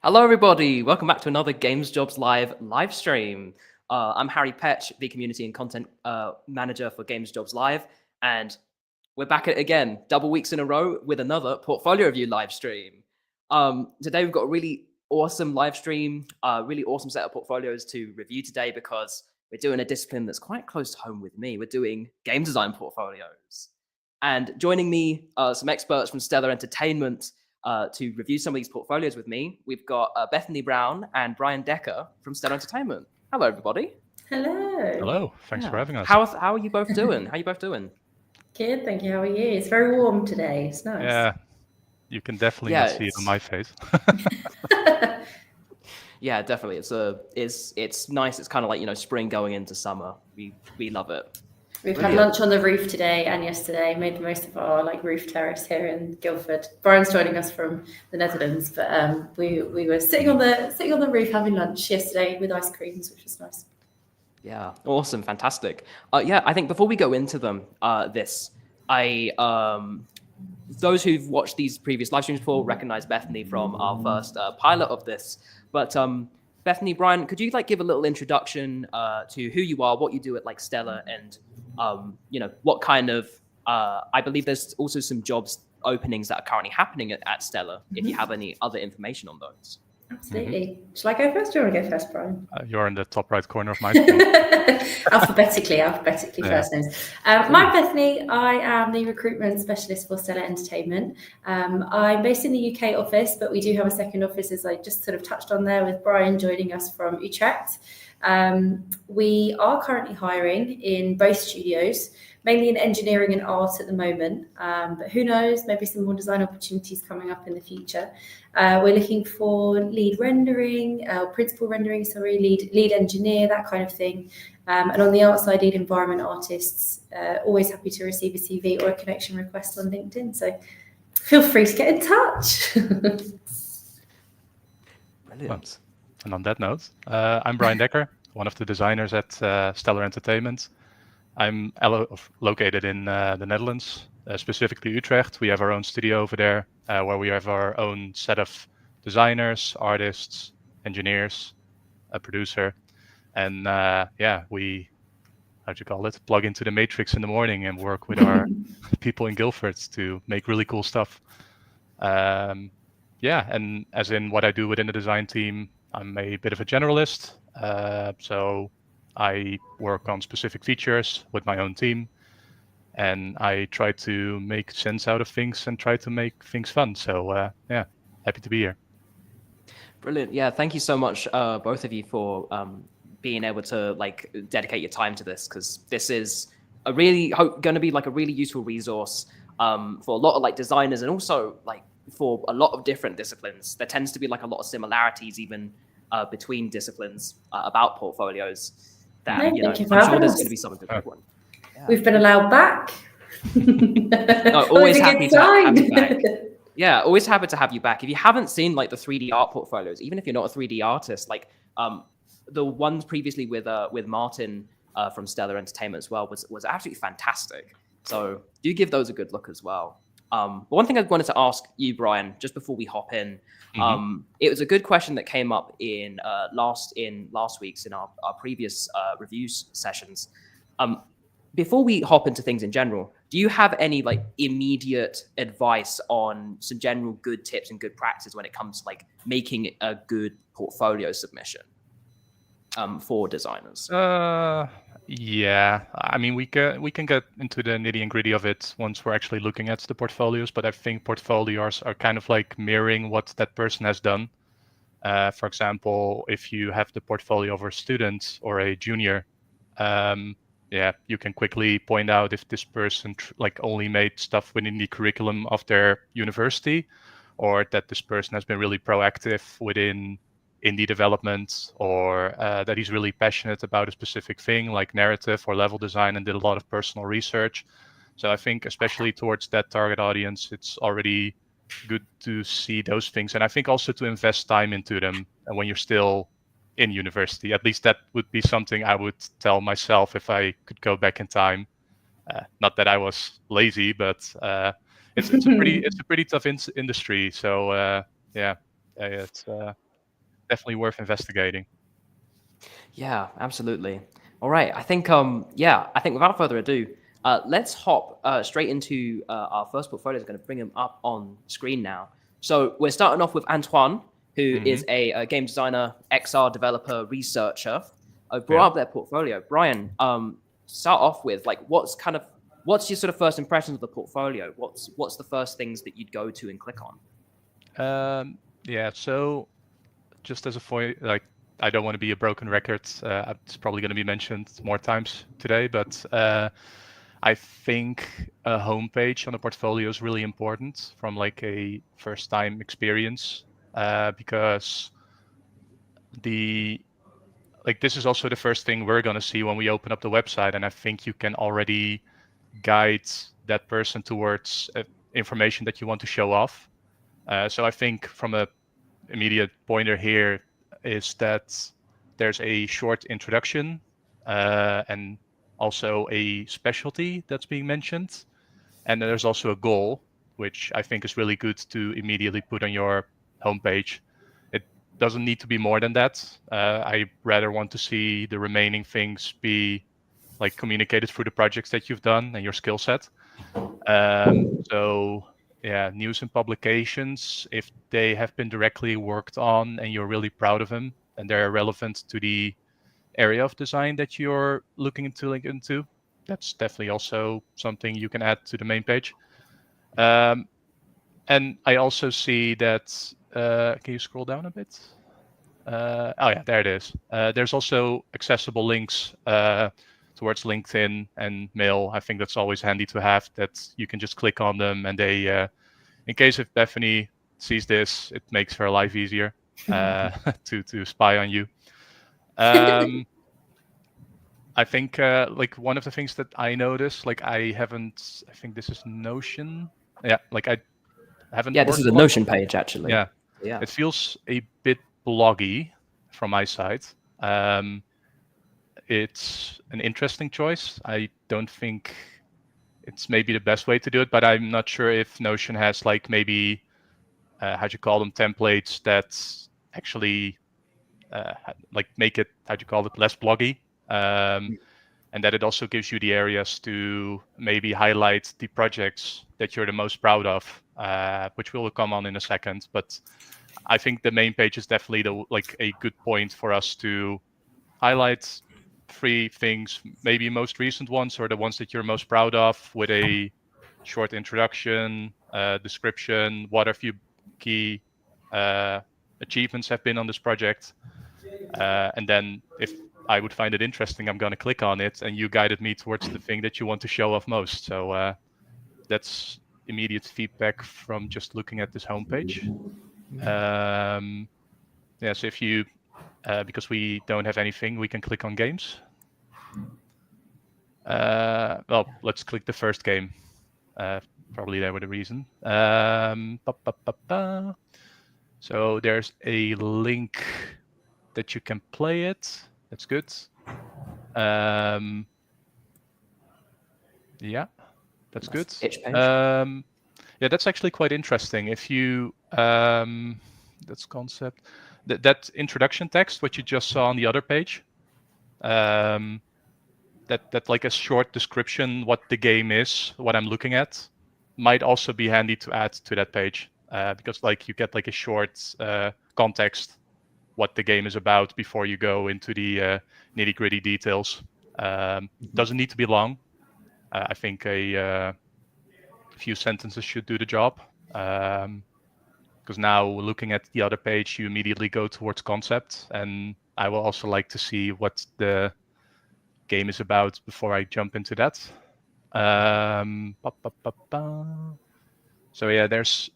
Hello, everybody. Welcome back to another Games Jobs live stream. I'm Harry Petch, the community and content manager for Games Jobs Live, and we're back at it again, double weeks in a row with another portfolio review live stream. Today we've got a really awesome live stream, really awesome set of portfolios to review today because we're doing a discipline that's quite close to home with me. We're doing game design portfolios, and joining me, some experts from Stellar Entertainment. To review some of these portfolios with me, we've got Bethany Brown and Brian Decker from Stellar Entertainment. Hello, everybody. Hello. Hello. Thanks for having us. How are you both doing? How are you both doing? Good, thank you. How are you? It's very warm today. It's nice. Yeah, you can definitely not see it on my face. Yeah, definitely. It's nice. It's kind of like spring going into summer. We love it. We've had lunch on the roof today and yesterday. Made the most of our roof terrace here in Guildford. Brian's joining us from the Netherlands, but we were sitting on the roof having lunch yesterday with ice creams, which was nice. Yeah, awesome, fantastic. Yeah, I think before we go into them, those who've watched these previous live streams before recognize Bethany from our first pilot of this. But Bethany, Brian, could you give a little introduction to who you are, what you do at Stellar, and what kind of I believe there's also some jobs openings that are currently happening at Stellar. If you have any other information on those. Absolutely. Shall I go first? Do you want to go first, Brian? You're in the top right corner of my screen. Alphabetically, first names. I'm Bethany. I am the recruitment specialist for Stellar Entertainment. I'm based in the UK office, but we do have a second office, as I just sort of touched on there, with Brian joining us from Utrecht. We are currently hiring in both studios, mainly in engineering and art at the moment, but who knows, maybe some more design opportunities coming up in the future. We're looking for lead rendering, principal rendering, lead engineer, that kind of thing. And on the art side, lead environment artists. Always happy to receive a CV or a connection request on LinkedIn, so feel free to get in touch. Brilliant. And on that note, I'm Brian Decker, one of the designers at Stellar Entertainment. I'm located in the Netherlands, specifically Utrecht. We have our own studio over there where we have our own set of designers, artists, engineers, a producer. And we, plug into the matrix in the morning and work with our people in Guildford to make really cool stuff. And as in what I do within the design team, I'm a bit of a generalist. So I work on specific features with my own team, and I try to make sense out of things and try to make things fun. So happy to be here. Brilliant. Yeah, thank you so much, both of you, for being able to dedicate your time to this, because this is going to be a really useful resource for a lot of designers, and also for a lot of different disciplines. There tends to be a lot of similarities even between disciplines about portfolios. That I'm sure there's going to be something for everyone. Yeah. We've been allowed back. Always happy to have you back. Yeah, always happy to have you back. If you haven't seen the 3D art portfolios, even if you're not a 3D artist, the ones previously with Martin from Stellar Entertainment as well was absolutely fantastic. So do give those a good look as well. But one thing I wanted to ask you, Brian, just before we hop in, it was a good question that came up in last week's in our previous reviews sessions. Before we hop into things in general, do you have any immediate advice on some general good tips and good practice when it comes to making a good portfolio submission for designers? Yeah, I mean, we can get into the nitty and gritty of it once we're actually looking at the portfolios, but I think portfolios are kind of mirroring what that person has done. For example, if you have the portfolio of a student or a junior, you can quickly point out if this person only made stuff within the curriculum of their university, or that this person has been really proactive within indie development, or that he's really passionate about a specific thing like narrative or level design and did a lot of personal research. So I think especially towards that target audience, it's already good to see those things. And I think also to invest time into them when you're still in university. At least that would be something I would tell myself if I could go back in time. Not that I was lazy, but it's a pretty tough industry. So it's definitely worth investigating. Yeah, absolutely. All right. I think without further ado, let's hop straight into our first portfolio. Is going to bring them up on screen now. So we're starting off with Antoine, who is a game designer, XR developer, researcher. I brought up their portfolio. Brian, start off with what's your sort of first impressions of the portfolio? What's the first things that you'd go to and click on? So just as a I don't want to be a broken record. It's probably going to be mentioned more times today, but I think a homepage on a portfolio is really important from like a first time experience, because this is also the first thing we're going to see when we open up the website, and I think you can already guide that person towards information that you want to show off. So I think from a immediate pointer here is that there's a short introduction and also a specialty that's being mentioned. And there's also a goal, which I think is really good to immediately put on your homepage. It doesn't need to be more than that. I rather want to see the remaining things be like communicated through the projects that you've done and your skill set. So yeah, news and publications, if they have been directly worked on and you're really proud of them and they're relevant to the area of design that you're looking to link into, that's definitely also something you can add to the main page. And I also see that, can you scroll down a bit? Oh yeah, there it is. There's also accessible links towards LinkedIn and mail. I think that's always handy to have, that you can just click on them and they, in case if Bethany sees this, it makes her life easier to spy on you. I think one of the things that I noticed, I think this is Notion. Yeah, I haven't. Yeah, this is a Notion page actually. Yeah. It feels a bit bloggy from my side. It's an interesting choice. I don't think it's maybe the best way to do it, but I'm not sure if Notion has maybe how'd you call them, templates that actually make it, how'd you call it, less bloggy. And that it also gives you the areas to maybe highlight the projects that you're the most proud of, which we'll come on in a second. But I think the main page is definitely a good point for us to highlight 3 things, maybe most recent ones or the ones that you're most proud of, with a short introduction, description, what a few key achievements have been on this project. And then if I would find it interesting, I'm going to click on it, and you guided me towards the thing that you want to show off most. So that's immediate feedback from just looking at this homepage. So if you, because we don't have anything, we can click on games. Well, let's click the first game. Probably there with a reason. So there's a link that you can play it. That's good. Yeah, that's good. Yeah, that's actually quite interesting. If you, that's concept. That introduction text, what you just saw on the other page, that like a short description, what the game is, what I'm looking at, might also be handy to add to that page, because you get a short context, what the game is about before you go into the nitty-gritty details. Doesn't need to be long. I think a few sentences should do the job. Because now looking at the other page, you immediately go towards concept, and I will also like to see what the game is about before I jump into that. So yeah, there's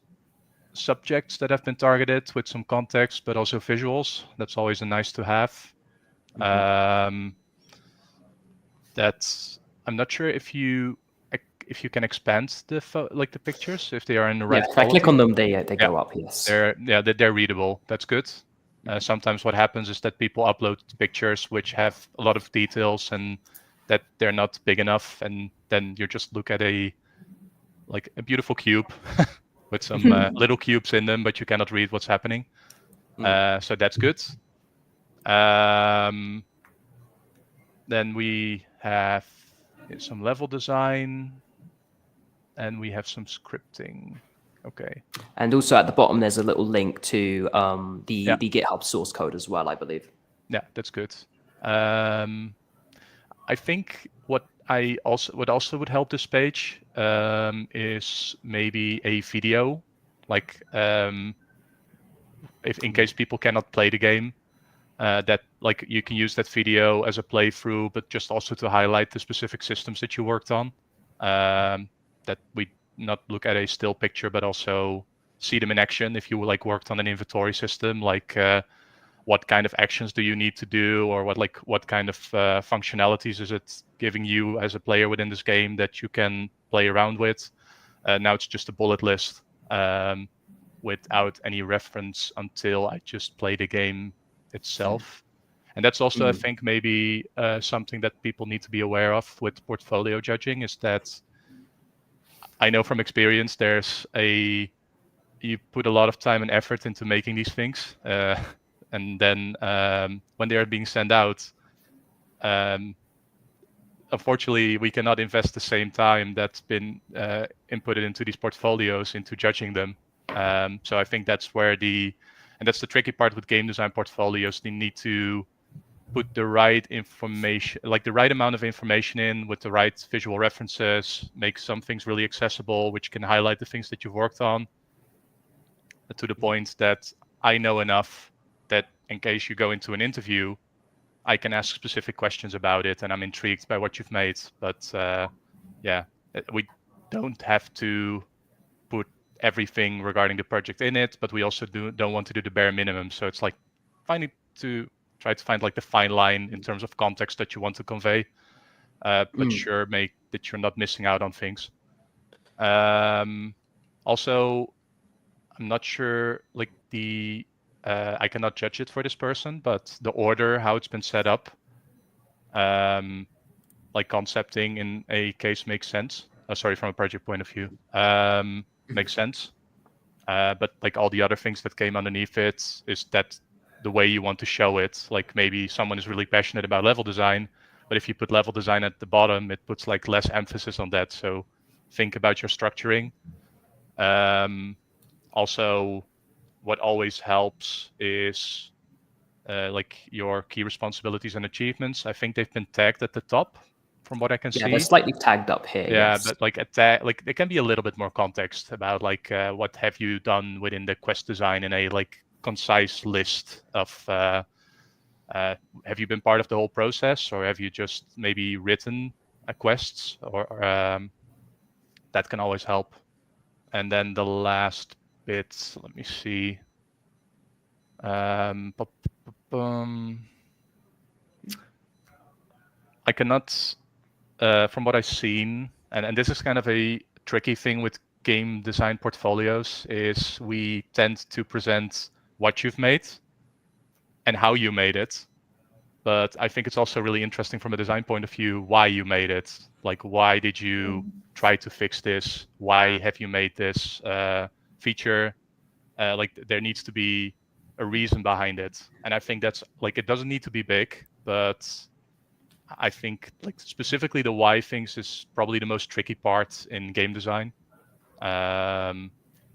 subjects that have been targeted with some context, but also visuals. That's always a nice to have. That's, I'm not sure if you can expand the pictures if they are in the right. If I click on them, they go up. Yes. They're readable. That's good. Sometimes what happens is that people upload pictures which have a lot of details and that they're not big enough, and then you just look at a beautiful cube with some little cubes in them, but you cannot read what's happening. So that's good. Then we have some level design, and we have some scripting. Okay. And also at the bottom, there's a little link to the GitHub source code as well, I believe. Yeah, that's good. I think what also would help this page is maybe a video, like if in case people cannot play the game, that like you can use that video as a playthrough, but just also to highlight the specific systems that you worked on. That we not look at a still picture, but also see them in action. If you like worked on an inventory system, like what kind of actions do you need to do, or what kind of functionalities is it giving you as a player within this game that you can play around with. Now it's just a bullet list without any reference until I just play the game itself. And that's also, I think, maybe something that people need to be aware of with portfolio judging, is that I know from experience you put a lot of time and effort into making these things. And then when they are being sent out, unfortunately, we cannot invest the same time that's been inputted into these portfolios into judging them. So I think that's where that's the tricky part with game design portfolios. They need to put the right information, like the right amount of information in with the right visual references, make some things really accessible, which can highlight the things that you've worked on, to the point that I know enough that in case you go into an interview, I can ask specific questions about it, and I'm intrigued by what you've made. But we don't have to put everything regarding the project in it, but we also don't want to do the bare minimum. So it's like try to find like the fine line in terms of context that you want to convey, but sure, make that you're not missing out on things. Also, I'm not sure, like I cannot judge it for this person, but the order, how it's been set up, like concepting in a case makes sense. Sorry, from a project point of view, makes sense. But like all the other things that came underneath it, is that the way you want to show it? Like maybe someone is really passionate about level design, but if you put level design at the bottom, it puts like less emphasis on that. So think about your structuring. Also, what always helps is like your key responsibilities and achievements. I think they've been tagged at the top, from what I can see. Yeah, they're slightly tagged up here. Yeah, yes. but like there can be a little bit more context about like what have you done within the quest design in a like concise list of have you been part of the whole process, or have you just maybe written quests, or that can always help. And then the last bit, let me see. I cannot, from what I've seen, and this is kind of a tricky thing with game design portfolios, is we tend to present what you've made and how you made it. But I think it's also really interesting from a design point of view why you made it. Like, why did you try to fix this? Why have you made this feature? Like, there needs to be a reason behind it. And I think that's like, it doesn't need to be big, but I think like specifically the why things is probably the most tricky part in game design.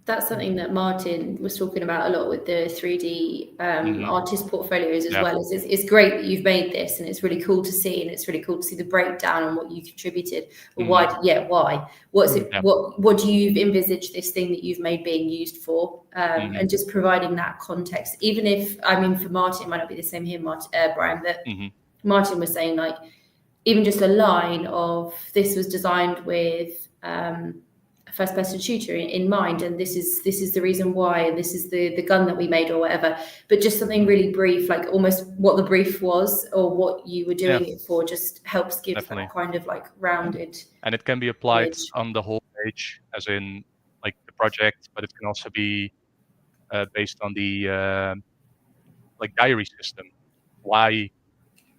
That's something that Martin was talking about a lot with the 3D artist portfolios as well. It's great that you've made this, and it's really cool to see, and it's really cool to see the breakdown on what you contributed. But why? What's it? What do you envisage this thing that you've made being used for? And just providing that context. Even if, I mean, for Martin, it might not be the same here, Brian, but Martin was saying like, even just a line of this was designed with first person shooter in mind, and this is the reason why, and this is the gun that we made or whatever, but just something really brief, like almost what the brief was or what you were doing it for, just helps give that kind of like rounded, and it can be applied image on the whole page, as in like the project, but it can also be based on the like diary system. Why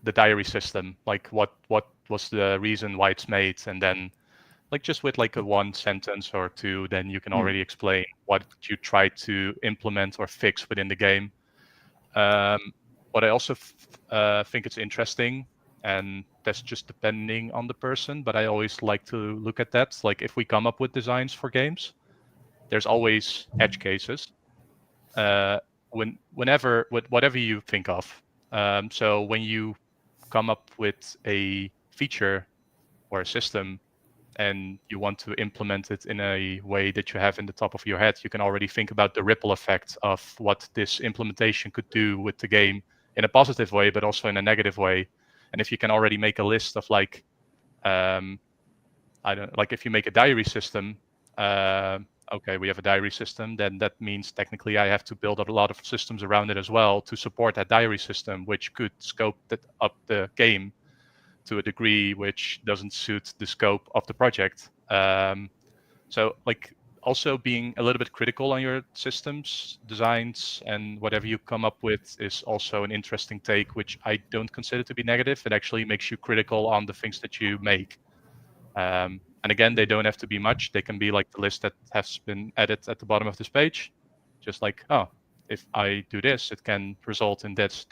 the diary system? Like what was the reason why it's made? And then like just with like a one sentence or two, then you can already explain what you try to implement or fix within the game. What I also think it's interesting, and that's just depending on the person, but I always like to look at that. Like if we come up with designs for games, there's always edge cases. Whatever you think of. So when you come up with a feature or a system and you want to implement it in a way that you have in the top of your head, you can already think about the ripple effect of what this implementation could do with the game in a positive way, but also in a negative way. And if you can already make a list of like, if you make a diary system, okay, we have a diary system, then that means technically I have to build a lot of systems around it as well to support that diary system, which could scope up the game to a degree which doesn't suit the scope of the project. So like also being a little bit critical on your systems, designs, and whatever you come up with is also an interesting take, which I don't consider to be negative. It actually makes you critical on the things that you make. And again, they don't have to be much. They can be like the list that has been added at the bottom of this page. Just like, oh, if I do this, it can result in this,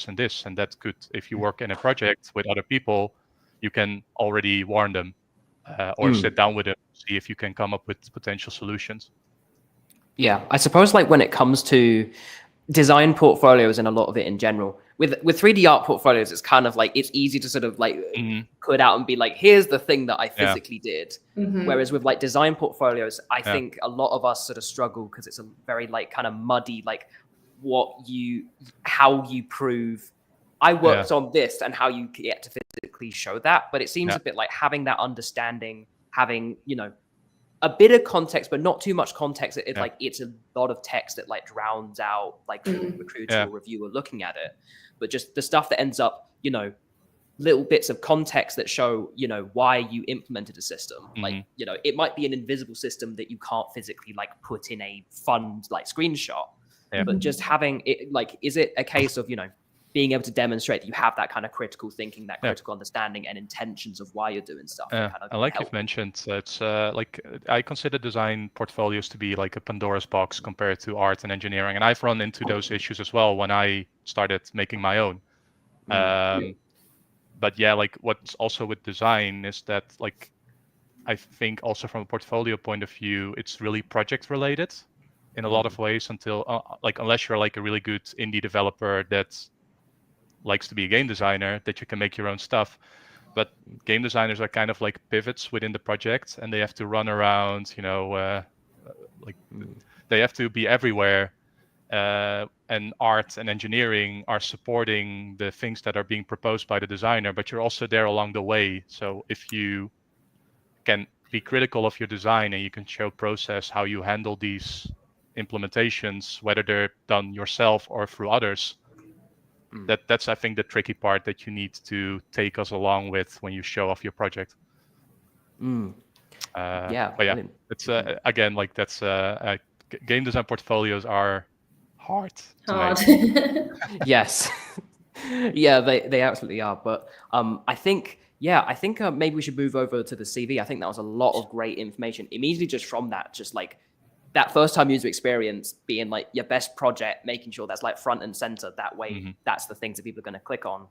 and this. And that could, if you work in a project with other people, you can already warn them or sit down with them, see if you can come up with potential solutions. Yeah, I suppose like when it comes to design portfolios and a lot of it in general, with 3D art portfolios, it's kind of like, it's easy to sort of like put out and be like, here's the thing that I physically did. Whereas with like design portfolios, I think a lot of us sort of struggle because it's a very like kind of muddy, like how you prove I worked on this and how you get to physically show that. But it seems a bit like having that understanding, having, you know, a bit of context, but not too much context. Like it's a lot of text that like drowns out like the recruiter or reviewer looking at it. But just the stuff that ends up, you know, little bits of context that show, you know, why you implemented a system. Like, you know, it might be an invisible system that you can't physically like put in a fun like screenshot. But just having it, like, is it a case of, you know, being able to demonstrate that you have that kind of critical thinking, that critical understanding and intentions of why you're doing stuff. And like you've mentioned, it's like I consider design portfolios to be like a Pandora's box compared to art and engineering. And I've run into those issues as well when I started making my own. But yeah, like what's also with design is that like, I think also from a portfolio point of view, it's really project related in a lot of ways until like, unless you're like a really good indie developer that's likes to be a game designer, that you can make your own stuff. But game designers are kind of like pivots within the project, and they have to run around, you know, like they have to be everywhere. And art and engineering are supporting the things that are being proposed by the designer, but you're also there along the way. So if you can be critical of your design and you can show process how you handle these implementations, whether they're done yourself or through others, that's I think the tricky part that you need to take us along with when you show off your project. But yeah, it's again, like that's game design portfolios are hard to make. Yes. Yeah, they absolutely are. But I think maybe we should move over to the CV. I think that was a lot of great information immediately just from that, just like that first time user experience being like your best project, making sure that's like front and center. That way, that's the things that people are going to click on.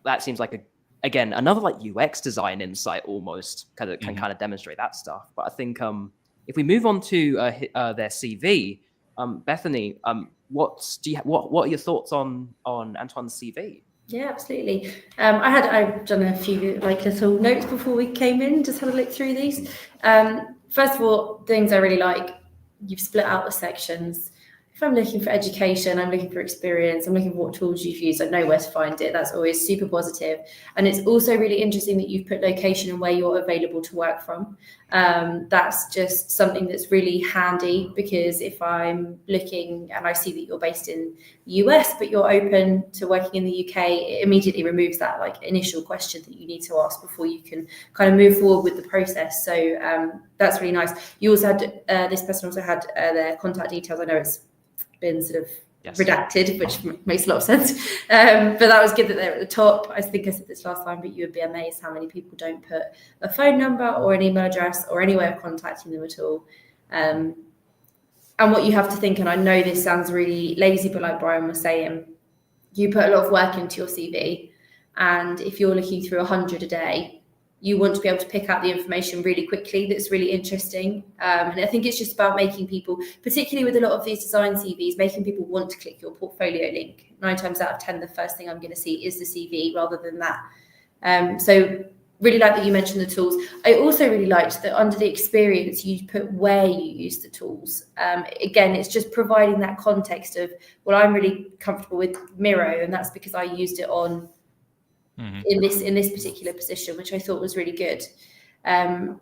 That seems like again, another like UX design insight almost, because it can kind of demonstrate that stuff. But I think if we move on to their CV, Bethany, what are your thoughts on Antoine's CV? Yeah, absolutely. I've done a few like little notes before we came in, just had a look through these. First of all, things I really like, you've split out the sections. If I'm looking for education, I'm looking for experience, I'm looking for what tools you've used, I know where to find it. That's always super positive. And it's also really interesting that you've put location and where you're available to work from. That's just something that's really handy, because if I'm looking and I see that you're based in the US, but you're open to working in the UK, it immediately removes that like initial question that you need to ask before you can kind of move forward with the process. So that's really nice. You also had, this person also had their contact details. I know it's been sort of redacted, which makes a lot of sense. But that was good that they're at the top. I think I said this last time, but you would be amazed how many people don't put a phone number or an email address or any way of contacting them at all. And what you have to think, and I know this sounds really lazy, but like Brian was saying, you put a lot of work into your CV, and if you're looking through 100 a day, you want to be able to pick out the information really quickly that's really interesting. And I think it's just about making people, particularly with a lot of these design CVs, making people want to click your portfolio link. 9 times out of 10, the first thing I'm going to see is the CV rather than that. So really like that you mentioned the tools. I also really liked that under the experience, you put where you use the tools. Again, it's just providing that context of, well, I'm really comfortable with Miro, and that's because I used it on in this particular position, which I thought was really good. The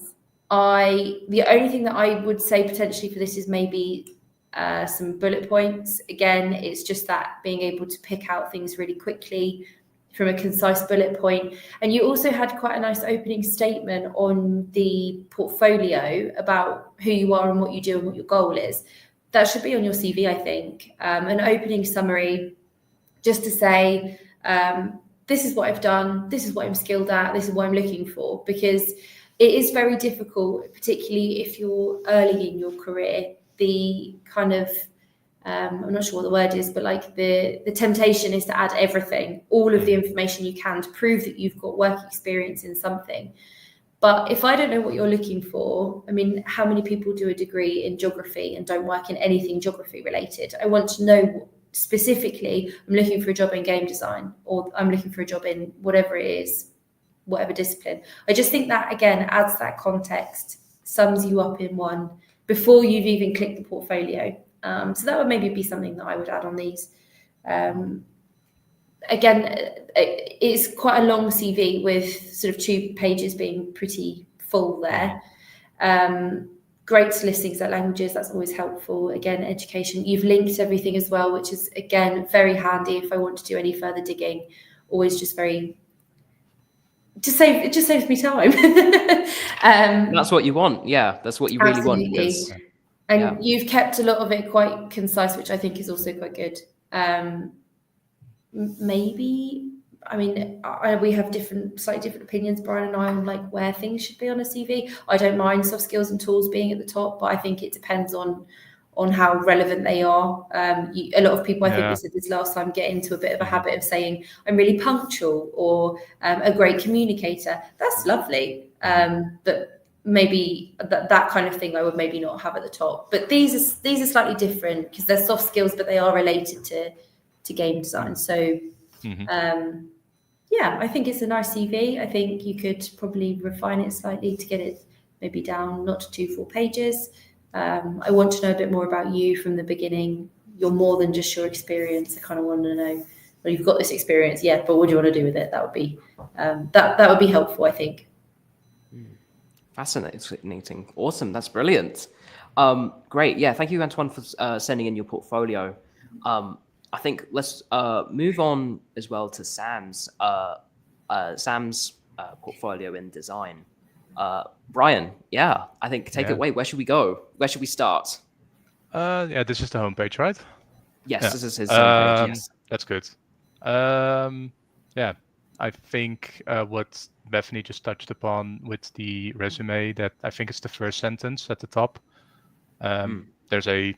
only thing that I would say potentially for this is maybe some bullet points. Again, it's just that being able to pick out things really quickly from a concise bullet point. And you also had quite a nice opening statement on the portfolio about who you are and what you do and what your goal is. That should be on your CV, I think. An opening summary just to say, this is what I've done, this is what I'm skilled at, this is what I'm looking for, because it is very difficult, particularly if you're early in your career, the kind of, I'm not sure what the word is, but like the temptation is to add everything, all of the information you can to prove that you've got work experience in something. But if I don't know what you're looking for, I mean, how many people do a degree in geography and don't work in anything geography related? I want to know specifically, I'm looking for a job in game design, or I'm looking for a job in whatever it is, whatever discipline. I just think that, again, adds that context, sums you up in one before you've even clicked the portfolio. So that would maybe be something that I would add on these. Again, it's quite a long CV with sort of 2 pages being pretty full there. Great listings at languages, that's always helpful. Again, education, you've linked everything as well, which is, again, very handy if I want to do any further digging. Always just very, it just saves me time. That's what you want. Yeah, that's what you really want. Because, and you've kept a lot of it quite concise, which I think is also quite good. Maybe, I mean, we have slightly different opinions, Brian and I, on like where things should be on a CV. I don't mind soft skills and tools being at the top, but I think it depends on how relevant they are. A lot of people, I think we said this last time, get into a bit of a habit of saying, I'm really punctual, or a great communicator. That's lovely. But maybe that kind of thing I would maybe not have at the top. But these are slightly different because they're soft skills, but they are related to game design. So I think it's a nice CV. I think you could probably refine it slightly to get it maybe down, not to 2 full pages. I want to know a bit more about you from the beginning. You're more than just your experience. I kind of want to know, well, you've got this experience, yeah, but what do you want to do with it? That would be that would be helpful, I think. Fascinating. Awesome. That's brilliant. Great. Yeah. Thank you, Antoine, for sending in your portfolio. I think let's move on as well to Sam's portfolio in design. Brian, I think take it away. Where should we go? Where should we start? This is the homepage, right? Yes, this is his homepage. Yes, that's good. I think what Bethany just touched upon with the resume, that I think it's the first sentence at the top. There's a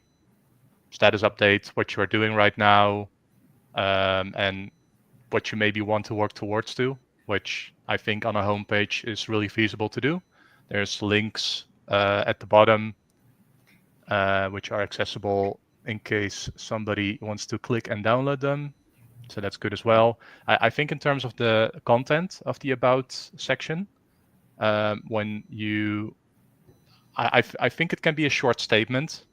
status update, what you are doing right now, and what you maybe want to work towards to, which I think on a homepage is really feasible to do. There's links at the bottom, which are accessible in case somebody wants to click and download them. So that's good as well. I think in terms of the content of the About section, I think it can be a short statement,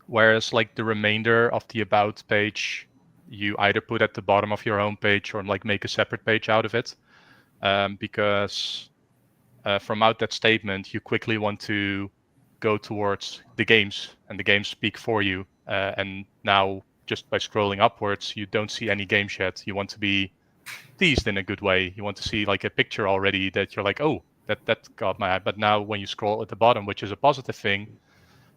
whereas like the remainder of the About page, you either put at the bottom of your homepage or like make a separate page out of it, because from out that statement, you quickly want to go towards the games, and the games speak for you. And now, just by scrolling upwards, you don't see any games yet. You want to be teased in a good way. You want to see like a picture already that you're like, oh, that got my eye. But now when you scroll at the bottom, which is a positive thing,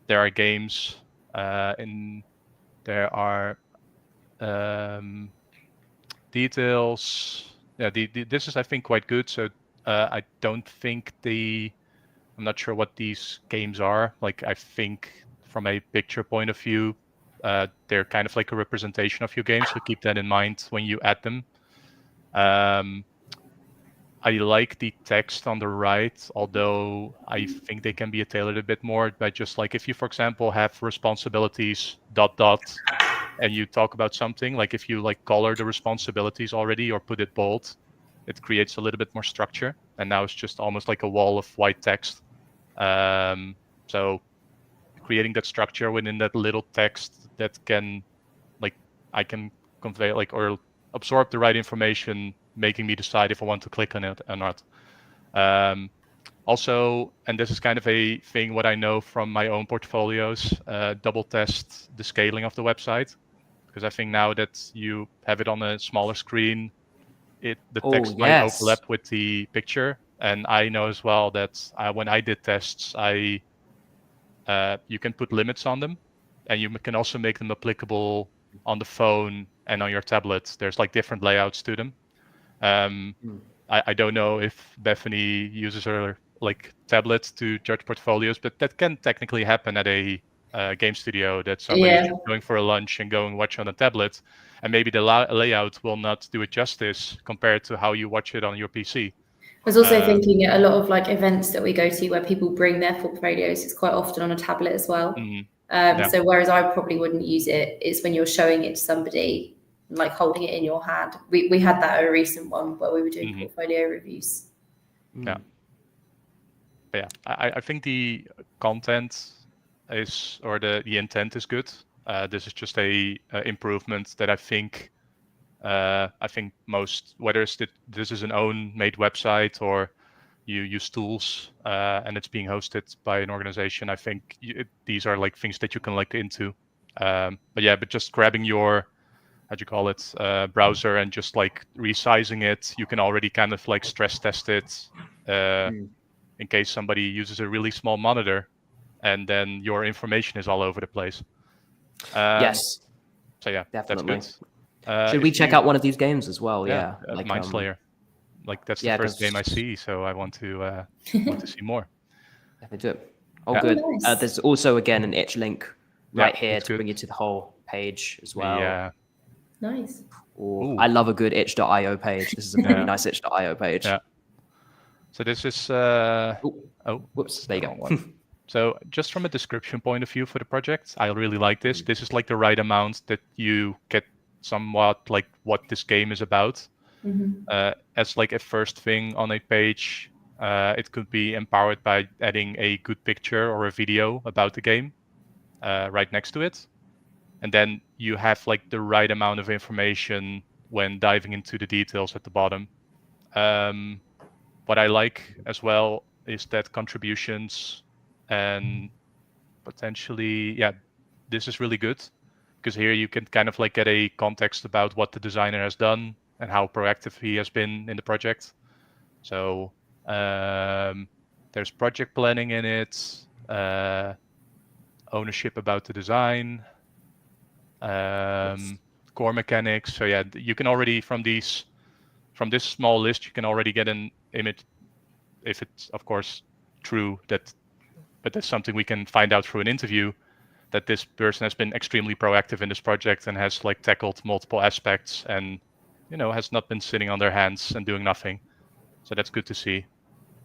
there are games there are details. This is, I think, quite good. So I don't think I'm not sure what these games are. Like, I think from a picture point of view, they're kind of like a representation of your game, so keep that in mind when you add them. I like the text on the right, although I think they can be tailored a bit more by just like if you, for example, have responsibilities ... and you talk about something, like if you like color the responsibilities already or put it bold, it creates a little bit more structure. And now it's just almost like a wall of white text. So creating that structure within that little text that can, like, I can convey like or absorb the right information, making me decide if I want to click on it or not. Also, and this is kind of a thing what I know from my own portfolios, double test the scaling of the website, because I think now that you have it on a smaller screen, the text might overlap with the picture. And I know as well that when I did tests, you can put limits on them, and you can also make them applicable on the phone and on your tablet. There's like different layouts to them. I don't know if Bethany uses her like tablet to judge portfolios, but that can technically happen at a game studio, that somebody is going for a lunch and going watch on a tablet, and maybe the layout will not do it justice compared to how you watch it on your PC. I was also thinking a lot of like events that we go to where people bring their portfolios, it's quite often on a tablet as well. So whereas I probably wouldn't use it, it's when you're showing it to somebody, like holding it in your hand. We had that at a recent one where we were doing portfolio reviews. Yeah. But yeah, I think the content is, or the intent is good. This is just a improvement that I think most, whether this is an own made website or you use tools and it's being hosted by an organization, I think these are like things that you can look into. But just grabbing your, how'd you call it, browser and just like resizing it, you can already kind of like stress test it in case somebody uses a really small monitor, and then your information is all over the place. Yes. So yeah, definitely. That's good. Should we check out one of these games as well? Yeah, like Mind Slayer. Like that's the first game I see, so I want to see more. Definitely do it. Good. Nice. There's also again an itch link right here to bring you to the whole page as well. Yeah. Nice. I love a good itch.io page. This is a very nice itch.io page. Yeah. So this is whoops, there you go. So just from a description point of view for the project, I really like this. This is like the right amount that you get somewhat like what this game is about. As like a first thing on a page, it could be empowered by adding a good picture or a video about the game right next to it. And then you have like the right amount of information when diving into the details at the bottom. What I like as well is that contributions and potentially, this is really good, because here you can kind of like get a context about what the designer has done and how proactive he has been in the project. So there's project planning in it, ownership about the design, core mechanics. So yeah, you can already from this small list, you can already get an image, if it's of course true but that's something we can find out through an interview, that this person has been extremely proactive in this project and has like tackled multiple aspects and has not been sitting on their hands and doing nothing. So that's good to see.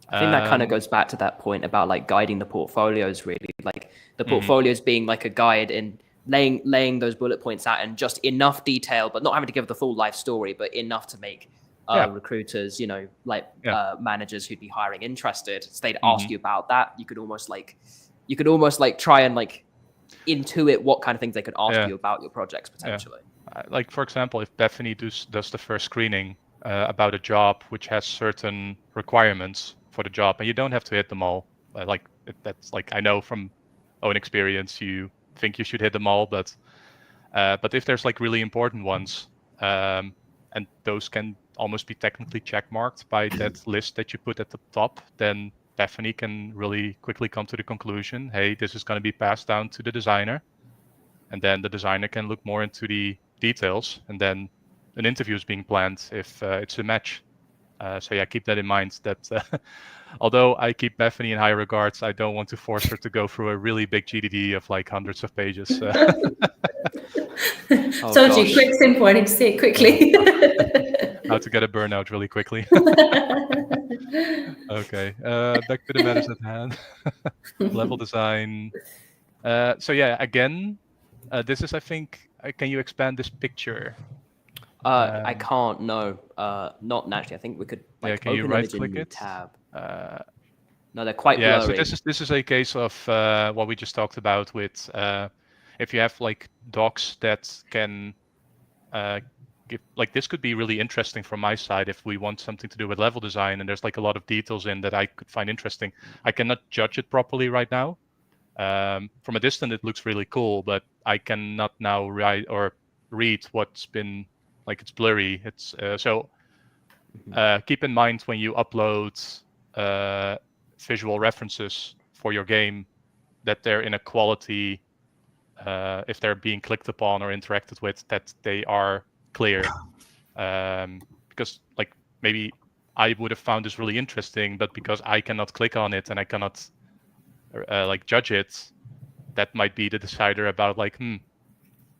I think that kind of goes back to that point about like guiding the portfolios, really, like the portfolios being like a guide in laying those bullet points out in just enough detail, but not having to give the full life story, but enough to make recruiters, managers who'd be hiring interested. So they'd ask you about that. You could almost like try and like intuit what kind of things they could ask you about your projects potentially. Like for example, if Bethany does the first screening about a job which has certain requirements for the job, and you don't have to hit them all. That's like, I know from own experience, you think you should hit them all, but if there's like really important ones, and those can almost be technically check marked by that list that you put at the top, then Bethany can really quickly come to the conclusion, hey, this is going to be passed down to the designer, and then the designer can look more into the details, and then an interview is being planned if it's a match. So yeah, keep that in mind. That although I keep Bethany in high regards, I don't want to force her to go through a really big GDD of like hundreds of pages. Told you, quick, simple. I need to see it quickly. How to get a burnout really quickly. Okay, back to the matters at hand. Level design. So yeah, again, this is, I think, can you expand this picture? I can't. No, not naturally. I think we could like can you open right image in click new it? tab. No, they're quite Yeah, blurry. so this is a case of what we just talked about with if you have like docs that can give, like, this could be really interesting from my side if we want something to do with level design and there's like a lot of details in that I could find interesting. I cannot judge it properly right now. From a distance, it looks really cool, but I cannot now write or read what's been, like, it's blurry. It's so keep in mind when you upload visual references for your game that they're in a quality, if they're being clicked upon or interacted with, that they are clear. Because like maybe I would have found this really interesting, but because I cannot click on it and I cannot like judge it, that might be the decider about like,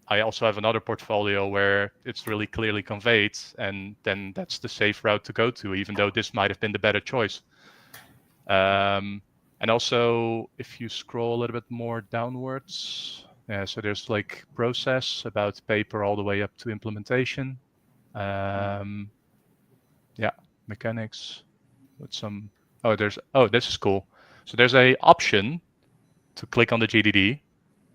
I also have another portfolio where it's really clearly conveyed, and then that's the safe route to go to, even though this might have been the better choice. And also, if you scroll a little bit more downwards, so there's like process about paper all the way up to implementation. Yeah, mechanics with some. This is cool. So there's a option to click on the GDD,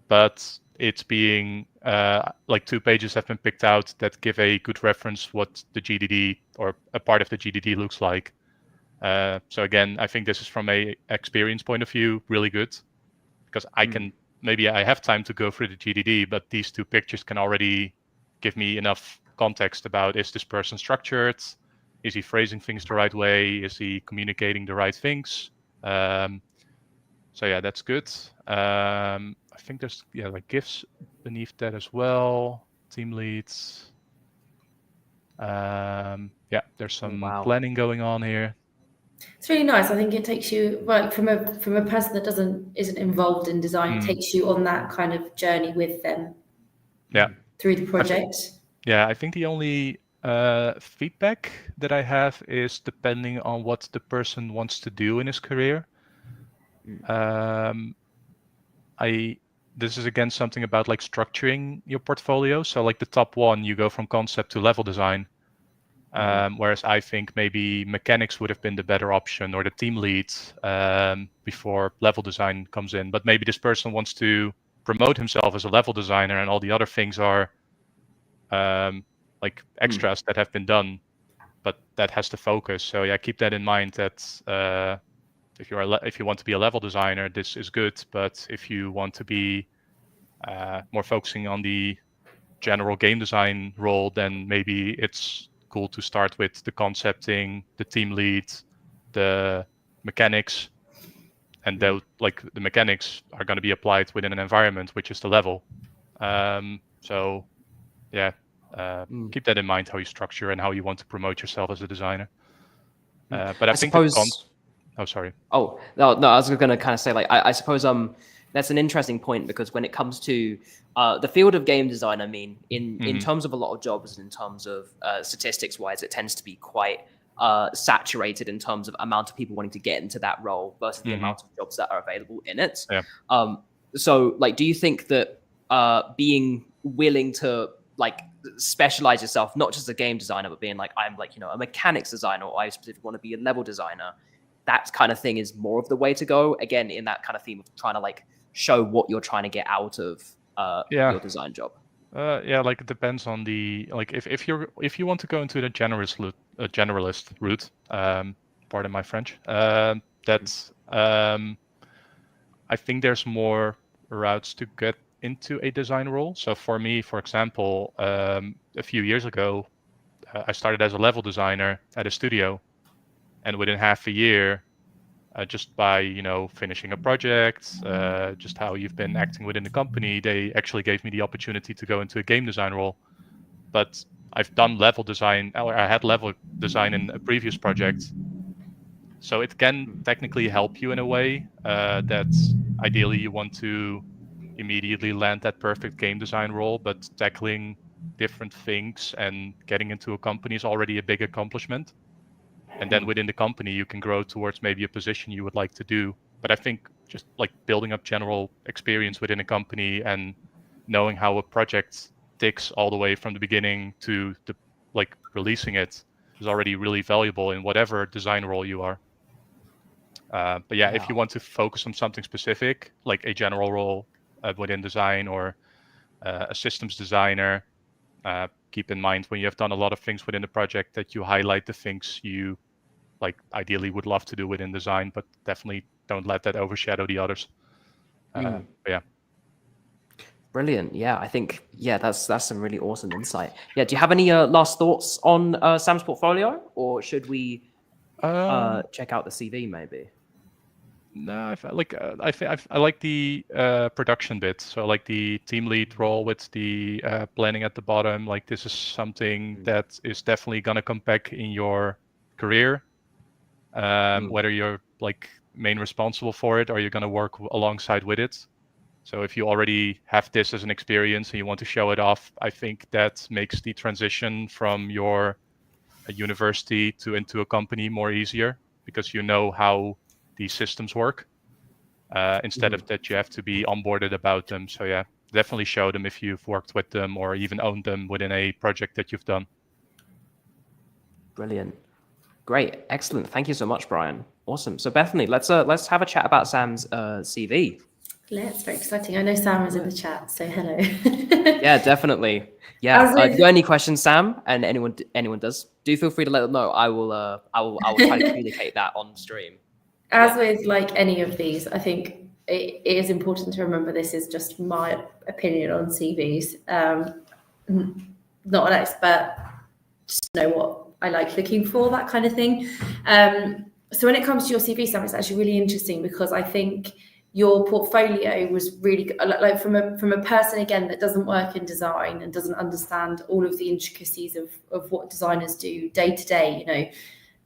but it's being like 2 pages have been picked out that give a good reference what the GDD or a part of the GDD looks like. So again, I think this is from a experience point of view really good, because I can, maybe I have time to go through the GDD, but these 2 pictures can already give me enough context about, is this person structured? Is he phrasing things the right way? Is he communicating the right things? So yeah, that's good. I think there's like GIFs beneath that as well. Team leads. Yeah, there's some planning going on here. It's really nice. I think it takes you, well, from a person that isn't involved in design, it takes you on that kind of journey with them. Yeah. Through the project. I think the only feedback that I have is depending on what the person wants to do in his career. This is again something about like structuring your portfolio. So like the top one, you go from concept to level design. Whereas I think maybe mechanics would have been the better option, or the team lead, before level design comes in. But maybe this person wants to promote himself as a level designer, and all the other things are like extras that have been done, but that has to focus. So yeah, keep that in mind, that if you want to be a level designer, this is good. But if you want to be more focusing on the general game design role, then maybe it's cool to start with the concepting, the team lead, the mechanics, and though like the mechanics are going to be applied within an environment, which is the level. So yeah, keep that in mind, how you structure and how you want to promote yourself as a designer. But I think suppose. Oh, sorry. Oh, no, I was going to kind of say, like, I suppose that's an interesting point, because when it comes to the field of game design, I mean, in terms of a lot of jobs, in terms of statistics-wise, it tends to be quite saturated in terms of amount of people wanting to get into that role versus the amount of jobs that are available in it. Yeah. So, like, do you think that being willing to, like, specialize yourself, not just a game designer, but being like, I'm like, a mechanics designer, or I specifically want to be a level designer, that kind of thing is more of the way to go, again, in that kind of theme of trying to like show what you're trying to get out of your design job? Like it depends on the, like, if you want to go into the generalist route, pardon my French, that's I think there's more routes to get into a design role. So for me, for example, a few years ago, I started as a level designer at a studio. And within half a year, just by finishing a project, just how you've been acting within the company, they actually gave me the opportunity to go into a game design role. But I've done level design, or I had level design in a previous project. So it can technically help you in a way that ideally you want to immediately land that perfect game design role, but tackling different things and getting into a company is already a big accomplishment. And then within the company, you can grow towards maybe a position you would like to do. But I think just like building up general experience within a company and knowing how a project ticks all the way from the beginning to the like releasing it is already really valuable in whatever design role you are. But yeah, if you want to focus on something specific, like a general role within design or a systems designer, keep in mind when you have done a lot of things within the project that you highlight the things you like ideally would love to do within design, but definitely don't let that overshadow the others. But yeah. Brilliant. Yeah, I think, that's some really awesome insight. Yeah, do you have any last thoughts on Sam's portfolio, or should we check out the CV maybe? No, I like the production bit. So like the team lead role with the planning at the bottom. Like this is something that is definitely gonna come back in your career. Whether you're like main responsible for it or you're gonna work alongside with it. So if you already have this as an experience and you want to show it off, I think that makes the transition from your university to into a company more easier because you know how these systems work instead of that you have to be onboarded about them. So yeah, definitely show them if you've worked with them or even owned them within a project that you've done. Brilliant. Great. Excellent. Thank you so much, Brian. Awesome. So Bethany, let's have a chat about Sam's CV. Let's, very exciting. I know Sam is in the chat, so hello. Yeah, definitely. Yeah. If you got any questions, Sam, and anyone does, do feel free to let them know. I will try to communicate that on stream. As with like any of these, I think it is important to remember this is just my opinion on CVs. Not an expert, just know what I like looking for, that kind of thing. So when it comes to your CV, Sam, it's actually really interesting because I think your portfolio was really good. Like from a person again that doesn't work in design and doesn't understand all of the intricacies of what designers do day to day,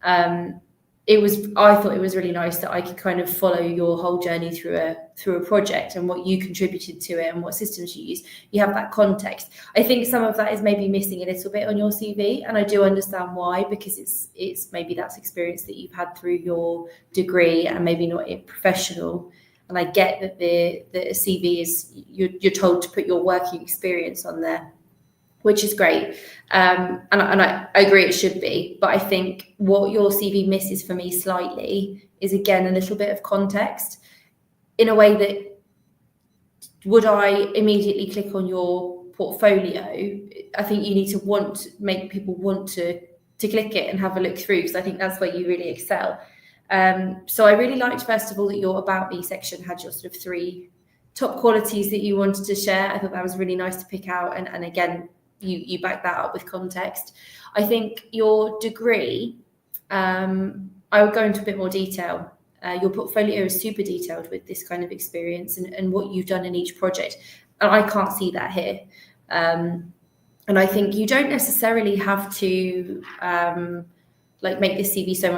I thought it was really nice that I could kind of follow your whole journey through a project and what you contributed to it and what systems you use. You have that context. I think some of that is maybe missing a little bit on your CV, and I do understand why, because it's maybe that's experience that you've had through your degree and maybe not in professional. And I get that the CV is you're told to put your working experience on there, which is great. And I agree it should be. But I think what your CV misses for me slightly is, again, a little bit of context in a way that would I immediately click on your portfolio? I think you need to make people want to click it and have a look through, because I think that's where you really excel. So I really liked, first of all, that your About Me section had your sort of 3 top qualities that you wanted to share. I thought that was really nice to pick out. And again, you back that up with context. I think your degree, I would go into a bit more detail. Your portfolio is super detailed with this kind of experience and what you've done in each project. And I can't see that here. And I think you don't necessarily have to make this CV so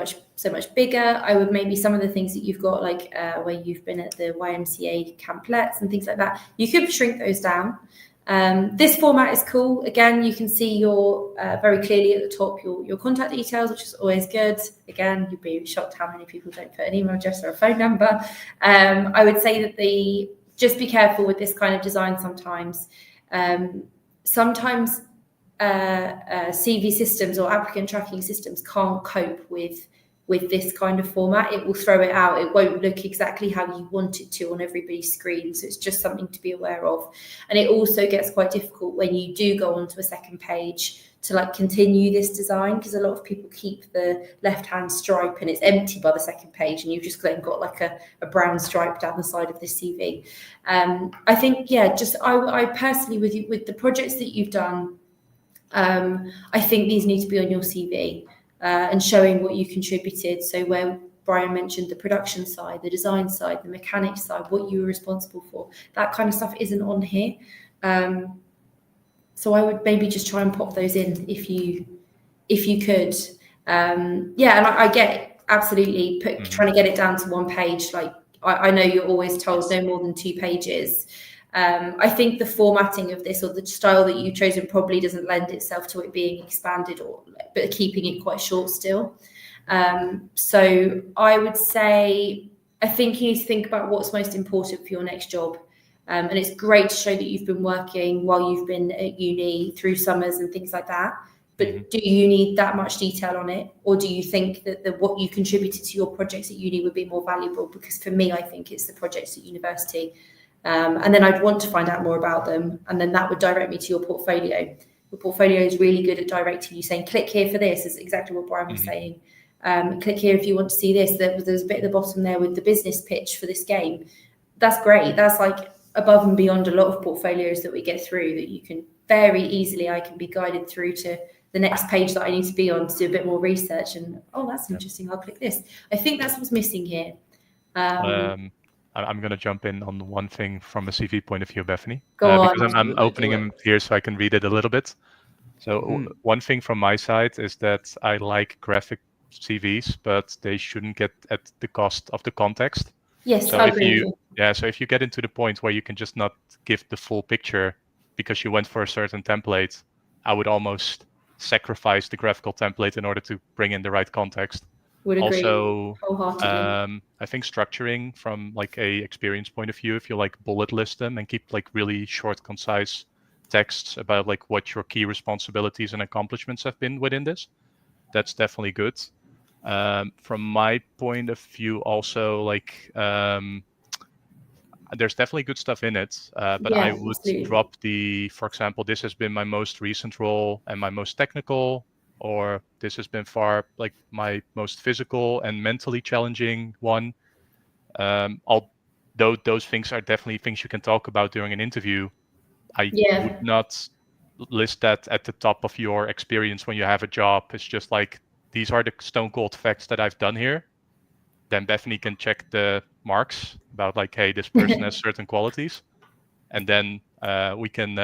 much bigger. I would maybe some of the things that you've got, like where you've been at the YMCA camplets and things like that, you could shrink those down. This format is cool. Again, you can see your very clearly at the top your contact details, which is always good. Again, you'd be shocked how many people don't put an email address or a phone number. I would say that just be careful with this kind of design sometimes. Sometimes CV systems or applicant tracking systems can't cope with this kind of format. It will throw it out. It won't look exactly how you want it to on everybody's screen. So it's just something to be aware of. And it also gets quite difficult when you do go onto a second page to continue this design, because a lot of people keep the left-hand stripe and it's empty by the second page, and you've just then got like a brown stripe down the side of the CV. I think, I personally, with the projects that you've done, I think these need to be on your CV. And showing what you contributed. So where Brian mentioned the production side, the design side, the mechanics side, what you were responsible for, that kind of stuff isn't on here. So I would maybe just try and pop those in if you could. And I get absolutely trying to get it down to one page. Like I know you're always told no more than 2 pages. I think the formatting of this or the style that you've chosen probably doesn't lend itself to it being expanded, but keeping it quite short still. So I would say, I think you need to think about what's most important for your next job. And it's great to show that you've been working while you've been at uni through summers and things like that. But do you need that much detail on it? Or do you think that what you contributed to your projects at uni would be more valuable? Because for me, I think it's the projects at university. And then I'd want to find out more about them. And then that would direct me to your portfolio. Your portfolio is really good at directing you, saying, click here for this. Is exactly what Brian was saying. Click here if you want to see this. There's a bit at the bottom there with the business pitch for this game. That's great. That's like above and beyond a lot of portfolios that we get through, that you can very easily, I can be guided through to the next page that I need to be on to do a bit more research. And, oh, that's interesting. I'll click this. I think that's what's missing here. I'm going to jump in on one thing from a CV point of view, Bethany. Go on. Because I'm opening them here so I can read it a little bit. So one thing from my side is that I like graphic CVs, but they shouldn't get at the cost of the context. Yes, so I if agree. so if you get into the point where you can just not give the full picture because you went for a certain template, I would almost sacrifice the graphical template in order to bring in the right context. Would agree. Also, wholeheartedly. I think structuring from like a experience point of view, if you like bullet list them and keep like really short, concise texts about like what your key responsibilities and accomplishments have been within this, that's definitely good. From my point of view, also like there's definitely good stuff in it, but I would drop for example, this has been my most recent role and my most technical, or this has been far like my most physical and mentally challenging one. Although those things are definitely things you can talk about during an interview, I would not list that at the top of your experience when you have a job. It's just like, these are the stone cold facts that I've done here. Then Bethany can check the marks about like, hey, this person has certain qualities. And then we can,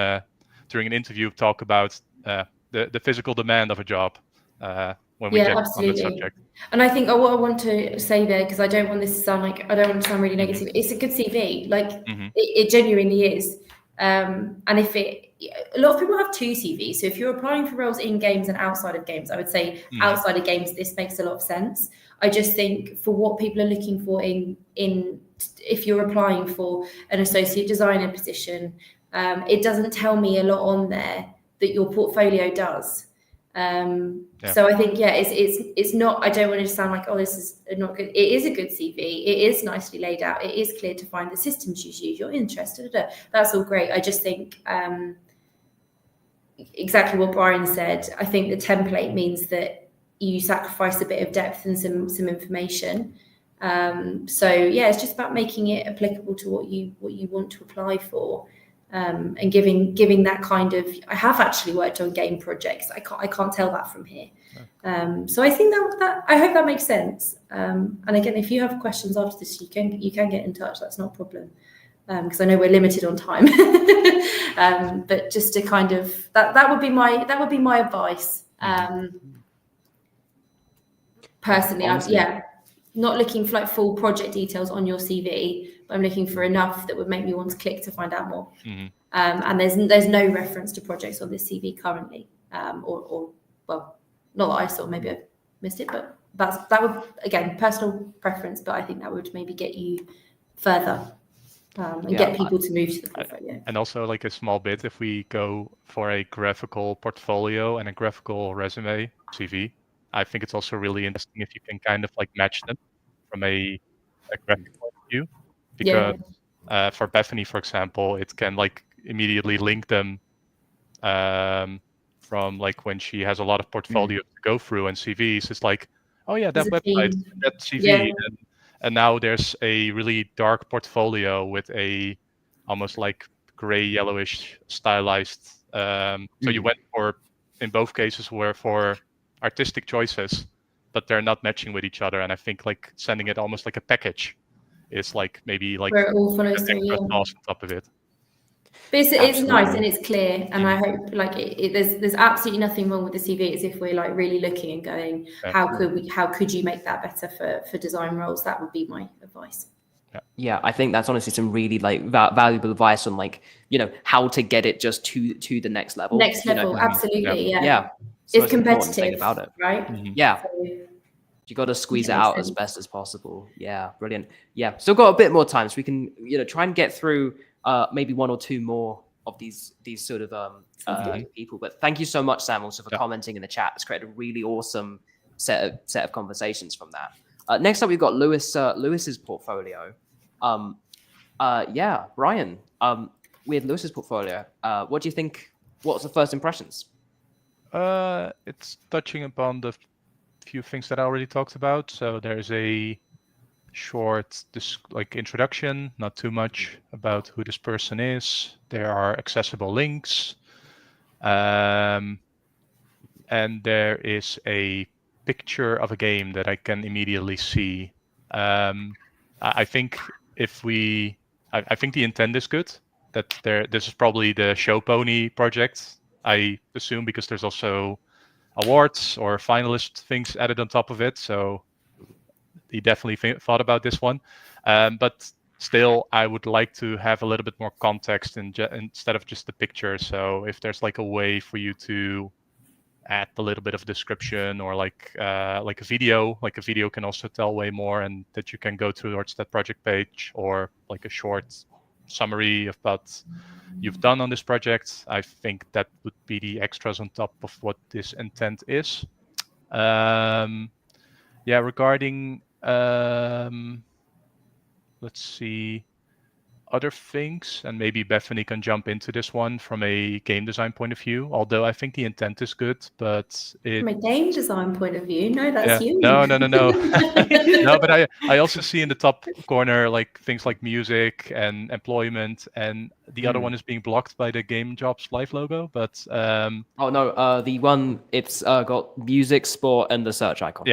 during an interview, talk about the physical demand of a job when we get on that subject. And I think what I want to say there, because I don't want this to sound like, I don't want to sound really negative. It's a good CV. Like it genuinely is. And if a lot of people have 2 CVs. So if you're applying for roles in games and outside of games, I would say outside of games, this makes a lot of sense. I just think for what people are looking for in if you're applying for an associate designer position, it doesn't tell me a lot on there that your portfolio does. So I think, it's not, I don't want it to sound like, oh, this is not good. It is a good CV. It is nicely laid out. It is clear to find the systems you use, your interested. That's all great. I just think exactly what Brian said. I think the template means that you sacrifice a bit of depth and some information. It's just about making it applicable to what you want to apply for. And giving that kind of, I have actually worked on game projects. I can't tell that from here. So I think that I hope that makes sense. And again, if you have questions after this, you can get in touch. That's not a problem, because I know we're limited on time. But just to kind of that would be my advice. Personally, not looking for like full project details on your CV. I'm looking for enough that would make me want to click to find out more. And there's no reference to projects on this CV currently, or well, not that I saw. Maybe I missed it, but that would, again, personal preference. But I think that would maybe get you further and get people to move to the portfolio. And also, like a small bit, if we go for a graphical portfolio and a graphical resume CV, I think it's also really interesting if you can kind of like match them from a graphic point of view. Because for Bethany, for example, it can like immediately link them from like when she has a lot of portfolios to go through and CVs. It's like, oh yeah, that website, that CV, and now there's a really dark portfolio with a almost like gray yellowish stylized. So you went for, in both cases, were for artistic choices, but they're not matching with each other. And I think like sending it almost like a package is like maybe like where it all follows extra sauce on top of it. But it's nice and it's clear, and I hope like there's absolutely nothing wrong with the CV. It's if we're like really looking and going, how could you make that better for design roles? That would be my advice. Yeah, I think that's honestly some really like valuable advice on like, you know, how to get it just to the next level. Next level, absolutely, yeah. It's competitive about it, right? Yeah. So, you got to squeeze it out as best as possible. Yeah, brilliant. Yeah, still got a bit more time, so we can, you know, try and get through maybe one or two more of these sort of people. But thank you so much, Sam, also for commenting in the chat. It's created a really awesome set of conversations from that. Next up, we've got Lewis's portfolio. Brian, with Lewis's portfolio, what do you think? What's the first impressions? It's touching upon the few things that I already talked about. So there's a short introduction, not too much about who this person is. There are accessible links, and there is a picture of a game that I can immediately see. I think I think the intent is good. That this is probably the Show Pony project, I assume, because there's also awards or finalist things added on top of it. So he definitely thought about this one. But still, I would like to have a little bit more context instead of just the picture. So if there's like a way for you to add a little bit of description or like a video can also tell way more, and that you can go towards that project page, or like a short summary of what you've done on this project. I think that would be the extras on top of what this intent is. Regarding let's see, other things, and maybe Bethany can jump into this one from a game design point of view, although I think the intent is good, but from a game design point of view, no, that's you. No. No, but I also see in the top corner like things like music and employment, and the other one is being blocked by the Game Jobs Live logo, but the one, it's got music, sport, and the search icon.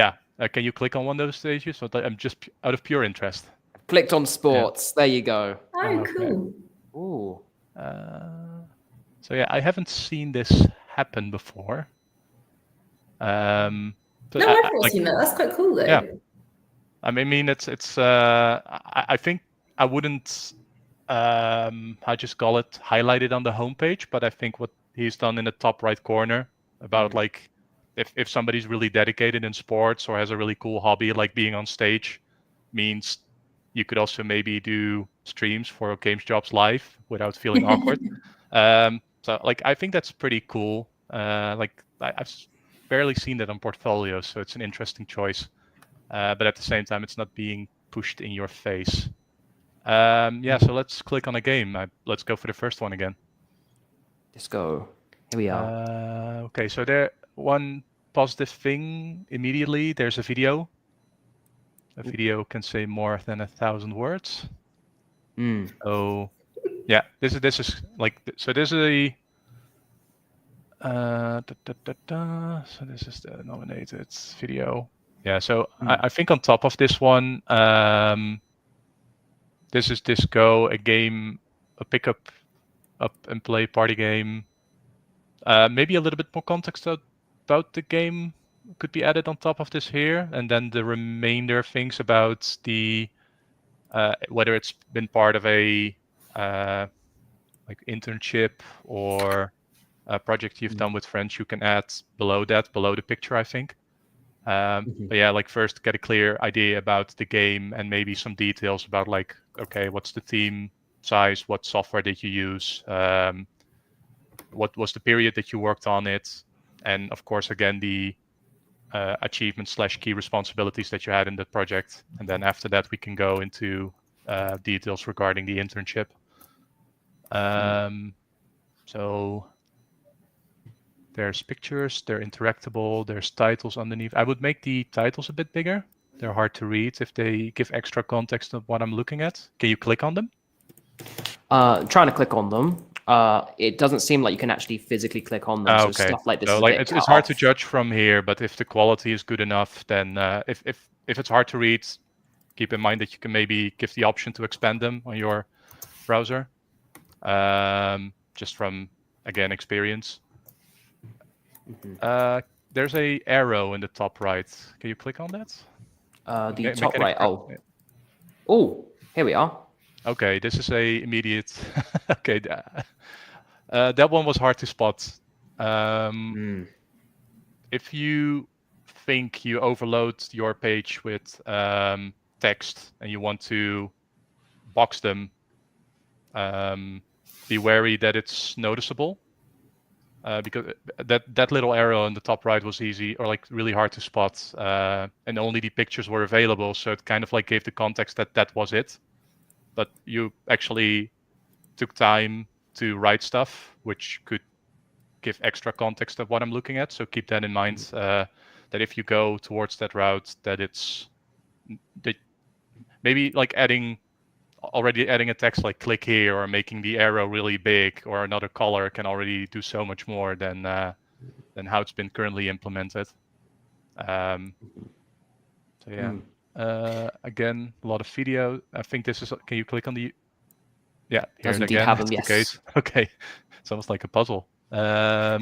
Can you click on one of those stages? So I'm just out of pure interest. Clicked on sports. There you go. Oh, cool. Ooh. So I haven't seen this happen before. I've not seen that. That's quite cool, though. Yeah. I mean, it's. I think I wouldn't. I just call it highlighted on the homepage, but I think what he's done in the top right corner about like if somebody's really dedicated in sports or has a really cool hobby like being on stage, means you could also maybe do streams for Games Jobs Live without feeling awkward. So like I think that's pretty cool. Like I've barely seen that on portfolios, so it's an interesting choice. But at the same time, it's not being pushed in your face. So let's click on a game. Let's go for the first one again. Let's go. Here we are. Okay, so there one positive thing immediately. There's a video. A video can say more than 1,000 words. So yeah, this is like, so this is a so this is the nominated video. Yeah, so I think on top of this one, this is Disco, a game, a pick up and play party game. Maybe a little bit more context about the game could be added on top of this here, and then the remainder things about the whether it's been part of a like internship or a project you've done with friends, you can add below the picture, I think. But yeah, like first get a clear idea about the game and maybe some details about like, okay, what's the team size, what software did you use, what was the period that you worked on it, and of course again the achievements / key responsibilities that you had in the project. And then after that we can go into details regarding the internship. So there's pictures, they're interactable, there's titles underneath. I would make the titles a bit bigger. They're hard to read if they give extra context of what I'm looking at. Can you click on them? Trying to click on them. It doesn't seem like you can actually physically click on them. Okay. So stuff like this. So like it's hard to judge from here, but if the quality is good enough, then if it's hard to read, keep in mind that you can maybe give the option to expand them on your browser. just from, again, experience. There's a arrow in the top right. Can you click on that? The top right. Oh, here we are. Okay, this is a immediate. Okay, that one was hard to spot. If you think you overload your page with text and you want to box them, be wary that it's noticeable. Because that little arrow on the top right was easy or like really hard to spot, and only the pictures were available, so it kind of like gave the context that was it. But you actually took time to write stuff which could give extra context of what I'm looking at. So keep that in mind, that if you go towards that route, that it's that maybe like already adding a text like click here or making the arrow really big or another color can already do so much more than how it's been currently implemented. So yeah, again, a lot of video. I think this is, can you click on the, yeah, here Does it indeed again, have them, that's the yes. case. Okay, it's almost like a puzzle. So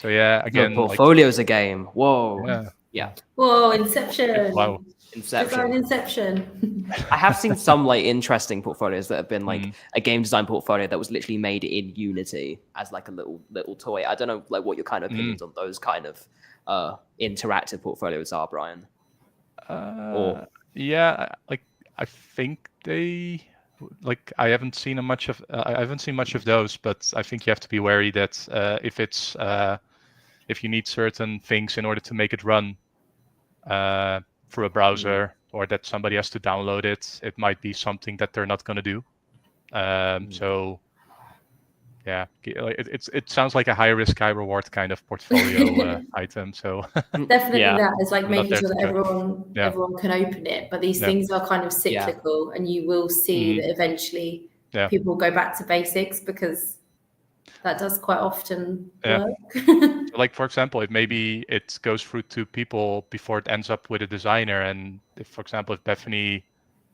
yeah, again, your portfolio's a game. Whoa. Yeah. Whoa, Inception. Wow. Design Inception. I have seen some like interesting portfolios that have been like a game design portfolio that was literally made in Unity as like a little toy. I don't know like what your kind of opinions on those kind of interactive portfolios are, Brian. Yeah, like I think they like I haven't seen much of those, but I think you have to be wary that if you need certain things in order to make it run through a browser, or that somebody has to download it, it might be something that they're not going to do. So yeah, it sounds like a high risk, high reward kind of portfolio item. So definitely that is like making sure that everyone can open it. But these things are kind of cyclical, and you will see that eventually people go back to basics, because that does quite often work. Like, for example, if maybe it goes through 2 people before it ends up with a designer, and if, for example, if Bethany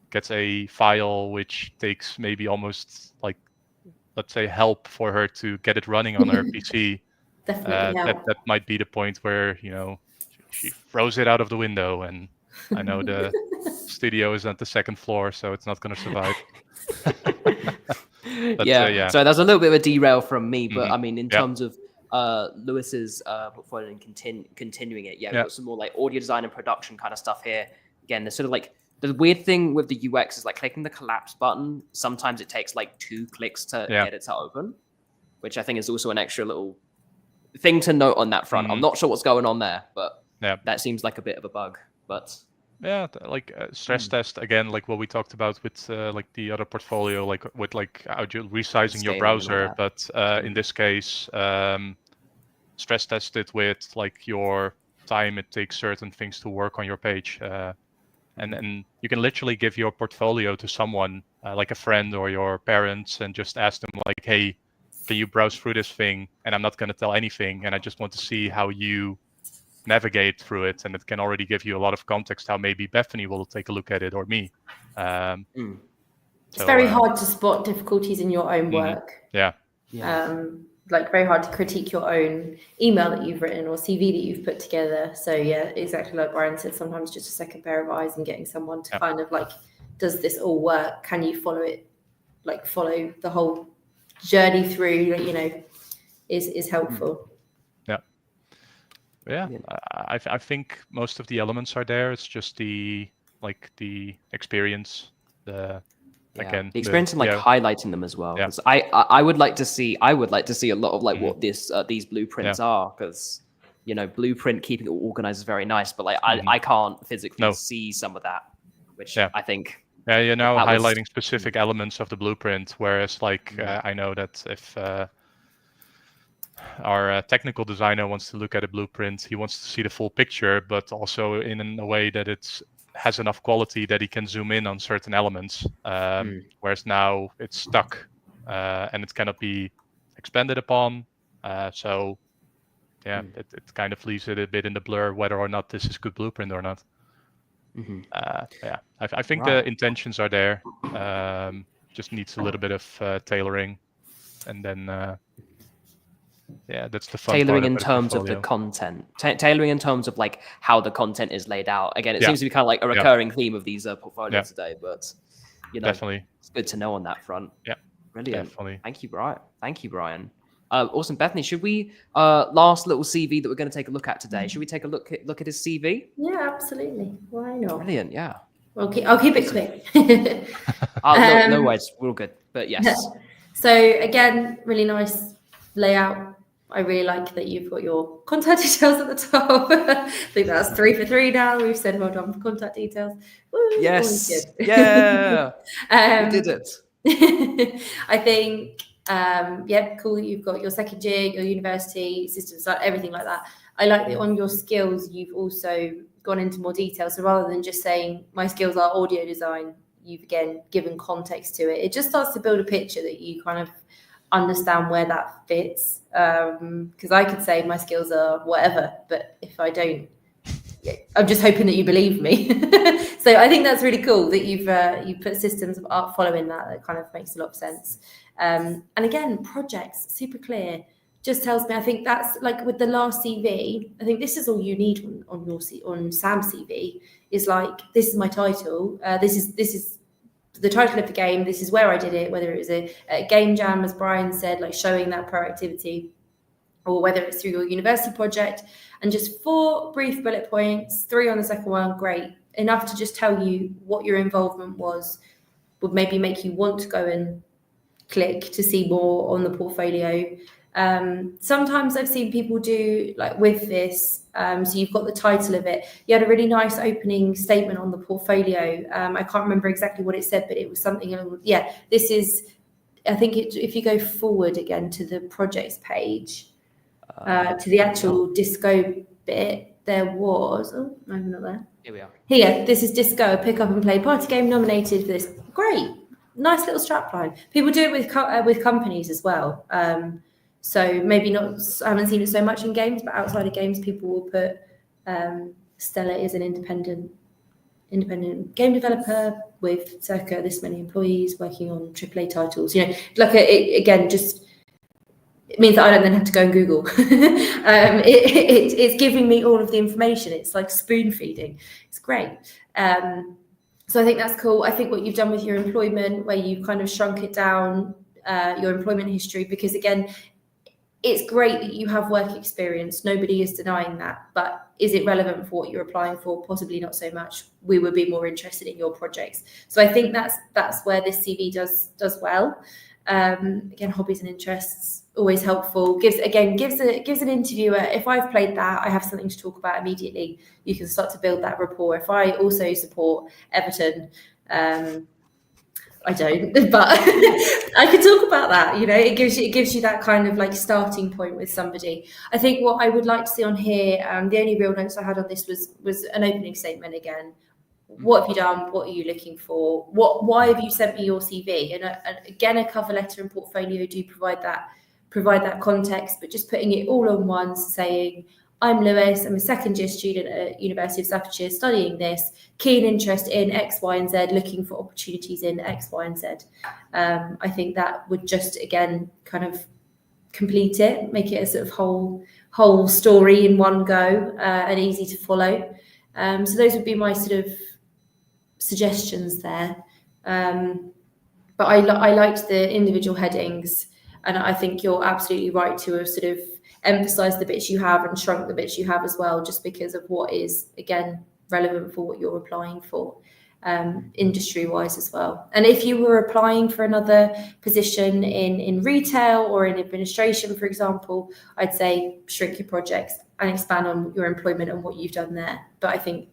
gets a file which takes maybe almost like, let's say, help for her to get it running on her PC, that might be the point where, you know, she throws it out of the window, and I know the studio is on the 2nd floor, so it's not going to survive. But, so there's a little bit of a derail from me, but I mean, in terms of Lewis's portfolio and continuing it, we've got some more like audio design and production kind of stuff here. Again, there's sort of like the weird thing with the UX is like clicking the collapse button. Sometimes it takes like 2 clicks to get it to open, which I think is also an extra little thing to note on that front. I'm not sure what's going on there, but that seems like a bit of a bug. But yeah, like stress test again, like what we talked about with like the other portfolio, like with like how you resizing your browser, but in this case, stress test it with like your time it takes certain things to work on your page, and you can literally give your portfolio to someone, like a friend or your parents, and just ask them like, hey, can you browse through this thing? And I'm not going to tell anything, and I just want to see how you navigate through it, and it can already give you a lot of context how maybe Bethany will take a look at it, or me. It's very hard to spot difficulties in your own work. Like very hard to critique your own email that you've written or CV that you've put together. So yeah, exactly like Brian said, sometimes just a second pair of eyes and getting someone to kind of like, does this all work? Can you follow it? Like follow the whole journey through, you know, is helpful. I think most of the elements are there. It's just the experience, again, the experience and like highlighting them as well. Because I would like to see a lot of like what these blueprints are, because you know, blueprint keeping it organized is very nice, but like I can't physically see some of that, which I think you're now highlighting specific elements of the blueprint, whereas like I know that if our technical designer wants to look at a blueprint, he wants to see the full picture, but also in a way that it has enough quality that he can zoom in on certain elements. Whereas now it's stuck, and it cannot be expanded upon. So it kind of leaves it a bit in the blur whether or not this is good blueprint or not. I think the intentions are there. Just needs a little bit of tailoring, and then yeah, that's the fun Tailoring part in about a terms of the portfolio. content, tailoring in terms of like how the content is laid out. Again, it Yeah. seems to be kind of like a recurring theme of these portfolios today, but you know, Definitely. it's good to know on that front. Yeah, brilliant. definitely. Thank you, Brian. Thank you, Brian. Awesome, Bethany. Should we last little CV that we're going to take a look at today? Should we take a look at his CV? Yeah, absolutely. Why not? Brilliant. Yeah. Well, I'll keep it quick. No worries. We're all good. But yes. So again, really nice layout. I really like that you've got your contact details at the top. I think that's 3 for 3 now. We've said well done for contact details. Woo, yes. Yeah. We did it. I think, cool that you've got your second year, your university, systems, everything like that. I like that on your skills, you've also gone into more detail. So rather than just saying my skills are audio design, you've again given context to it. It just starts to build a picture that you kind of understand where that fits. Because I could say my skills are whatever, but if I don't, I'm just hoping that you believe me. So I think that's really cool that you've put systems of art following that kind of makes a lot of sense. And again, projects, super clear. Just tells me, I think that's like with the last CV, I think this is all you need on Sam's CV is like, this is my title. This is the title of the game. This is where I did it, whether it was a game jam, as Brian said, like showing that proactivity, or whether it's through your university project, and just 4 brief bullet points, 3 on the second one, great. Enough to just tell you what your involvement was, would maybe make you want to go and click to see more on the portfolio. Sometimes I've seen people do like with this, so you've got the title of it. You had a really nice opening statement on the portfolio. I can't remember exactly what it said, but it was something, this is, I think if you go forward again to the projects page, to the actual disco bit, there was, I'm not there. Here we are. Here, this is Disco, a pick up and play party game nominated for this. Great, nice little strapline. People do it with companies as well. So maybe not, I haven't seen it so much in games, but outside of games, people will put Stella is an independent game developer with circa this many employees working on AAA titles. You know, like again, just it means that I don't then have to go and Google. It's giving me all of the information. It's like spoon feeding. It's great. So I think that's cool. I think what you've done with your employment, where you've kind of shrunk it down, your employment history, because again, it's great that you have work experience. Nobody is denying that. But is it relevant for what you're applying for? Possibly not so much. We would be more interested in your projects. So I think that's where this CV does well. Again, hobbies and interests, always helpful. Gives an interviewer, if I've played that, I have something to talk about immediately. You can start to build that rapport. If I also support Everton, I don't, but I could talk about that. You know, it gives you that kind of like starting point with somebody. I think what I would like to see on here, the only real notes I had on this was an opening statement again. What have you done? What are you looking for? Why have you sent me your CV? And again, a cover letter and portfolio do provide that context, but just putting it all on one, saying, I'm Lewis, I'm a second year student at University of Staffordshire studying this, keen interest in X, Y, and Z, looking for opportunities in X, Y, and Z. I think that would just, again, kind of complete it, make it a sort of whole story in one go, and easy to follow. So those would be my sort of suggestions there. But I liked the individual headings, and I think you're absolutely right to have sort of emphasized the bits you have and shrunk the bits you have as well, just because of what is, again, relevant for what you're applying for, industry wise as well. And if you were applying for another position in retail or in administration, for example, I'd say shrink your projects and expand on your employment and what you've done there. But I think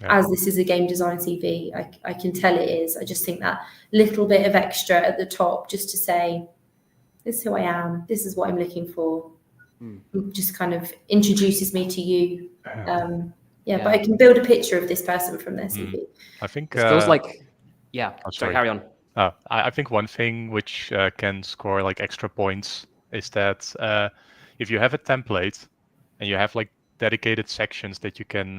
as this is a game design CV, I can tell it is. I just think that little bit of extra at the top, just to say, this is who I am, this is what I'm looking for, just kind of introduces me to you. But I can build a picture of this person from their CV. I think it feels like, sorry, carry on. I think one thing which can score like extra points is that if you have a template and you have like dedicated sections that you can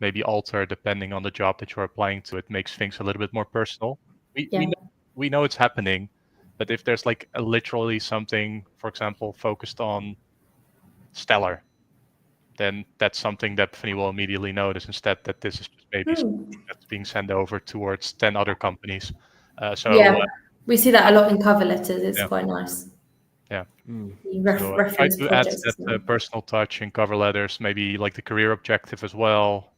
maybe alter depending on the job that you're applying to, it makes things a little bit more personal. We we know it's happening, but if there's like literally something, for example, focused on Stellar, then that's something that Bethany will immediately notice, instead that this is just maybe something that's being sent over towards 10 other companies. We see that a lot in cover letters. It's quite nice. Yeah. So try reference to add projects. that personal touch in cover letters, maybe like the career objective as well.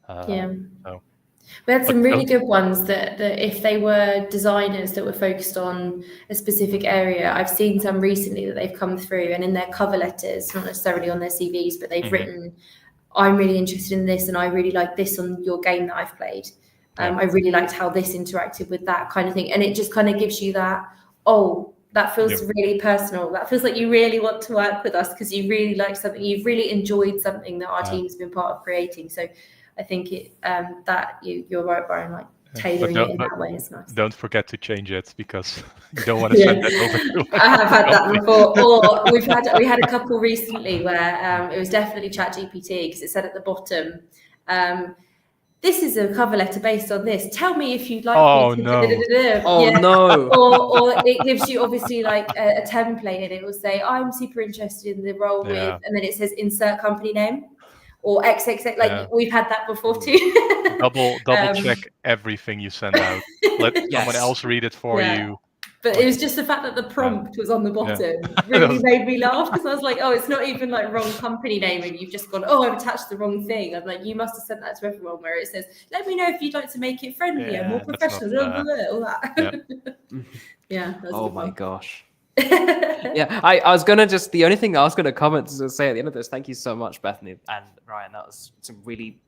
We had some really good ones that if they were designers that were focused on a specific area, I've seen some recently that they've come through, and in their cover letters, not necessarily on their CVs, but they've written, I'm really interested in this and I really like this on your game that I've played. I really liked how this interacted with that kind of thing. And it just kind of gives you that, that feels really personal. That feels like you really want to work with us because you really like something, you've really enjoyed something that our team's been part of creating. So I think that you're right, Brian, like tailoring it in that way is nice. Don't forget to change it, because you don't want to send that over to I have had that before. Or we had a couple recently where it was definitely ChatGPT, because it said at the bottom, this is a cover letter based on this. Tell me if you'd like me to. No. Or it gives you obviously like a template, and it will say, I'm super interested in the role with, and then it says insert company name or XXX. Like we've had that before too. double check everything you send out. Let someone else read it for you. But it was just the fact that the prompt was on the bottom really made me laugh, because I was like, it's not even like wrong company name and you've just gone, I've attached the wrong thing. I'm like, you must have sent that to everyone, where it says, let me know if you'd like to make it friendlier, more professional, all that. Oh my gosh. I was gonna the only thing I was gonna comment to say at the end of this, thank you so much, Bethany and Ryan. That was some really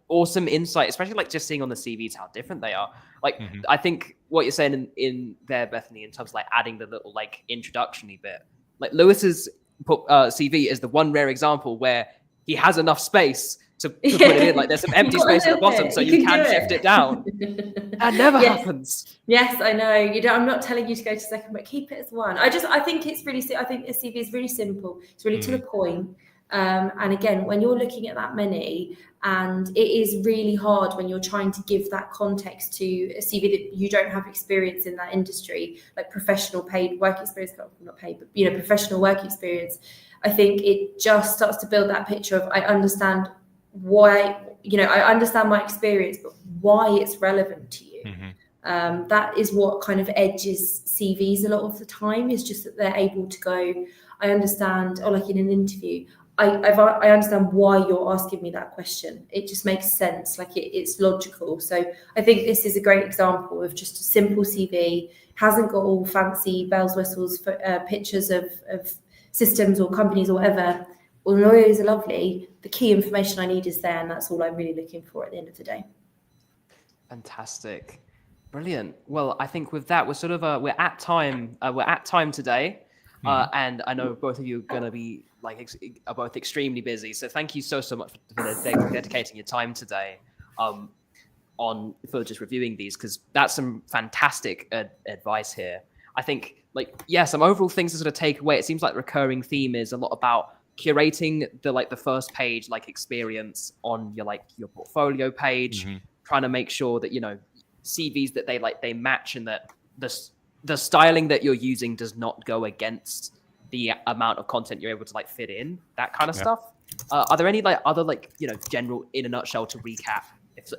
awesome insight, especially like just seeing on the CVs how different they are. Like I think what you're saying in there, Bethany, in terms of like adding the little like introduction-y bit, like Lewis's CV is the one rare example where he has enough space to put it in. Like there's some empty space at the bottom, so you can shift it down. That never happens. Yes, I know. I'm not telling you to go to second, but keep it as one. I think it's really. I think the CV is really simple. It's really to the point. And again, when you're looking at that many, and it is really hard when you're trying to give that context to a CV that you don't have experience in that industry, like professional paid work experience, not paid, but professional work experience. I think it just starts to build that picture of, I understand why, I understand my experience, but why it's relevant to you. That is what kind of edges CVs a lot of the time, is just that they're able to go, I understand, or like in an interview, I understand why you're asking me that question. It just makes sense, like it's logical. So I think this is a great example of just a simple CV, hasn't got all fancy bells, whistles, for pictures of systems or companies or whatever. All the lawyers are lovely. The key information I need is there, and that's all I'm really looking for at the end of the day. Fantastic. Brilliant. Well, I think with that, we're sort of we're at time today. And I know both of you are going to be are both extremely busy. So thank you so much for dedicating your time today for just reviewing these, because that's some fantastic advice here. I think some overall things to sort of take away. It seems like the recurring theme is a lot about curating the first page experience on your portfolio page, trying to make sure that CVs that they match, and that the styling that you're using does not go against the amount of content you're able to fit in, that kind of stuff. Are there any other general, in a nutshell, to recap,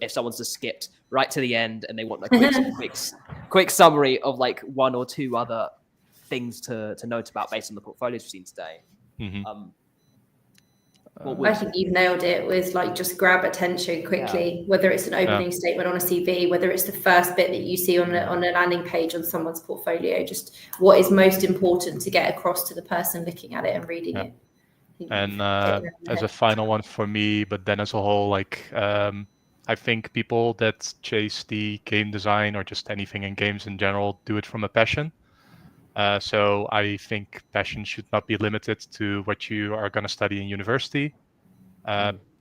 if someone's just skipped right to the end and they want a quick summary of one or two other things to note about based on the portfolios we've seen today? I think you've nailed it with just grab attention quickly, whether it's an opening statement on a CV, whether it's the first bit that you see on a landing page on someone's portfolio, just what is most important to get across to the person looking at it and reading it. And as a final one for me, but then as a whole, I think people that chase the game design or just anything in games in general do it from a passion. So I think passion should not be limited to what you are going to study in university.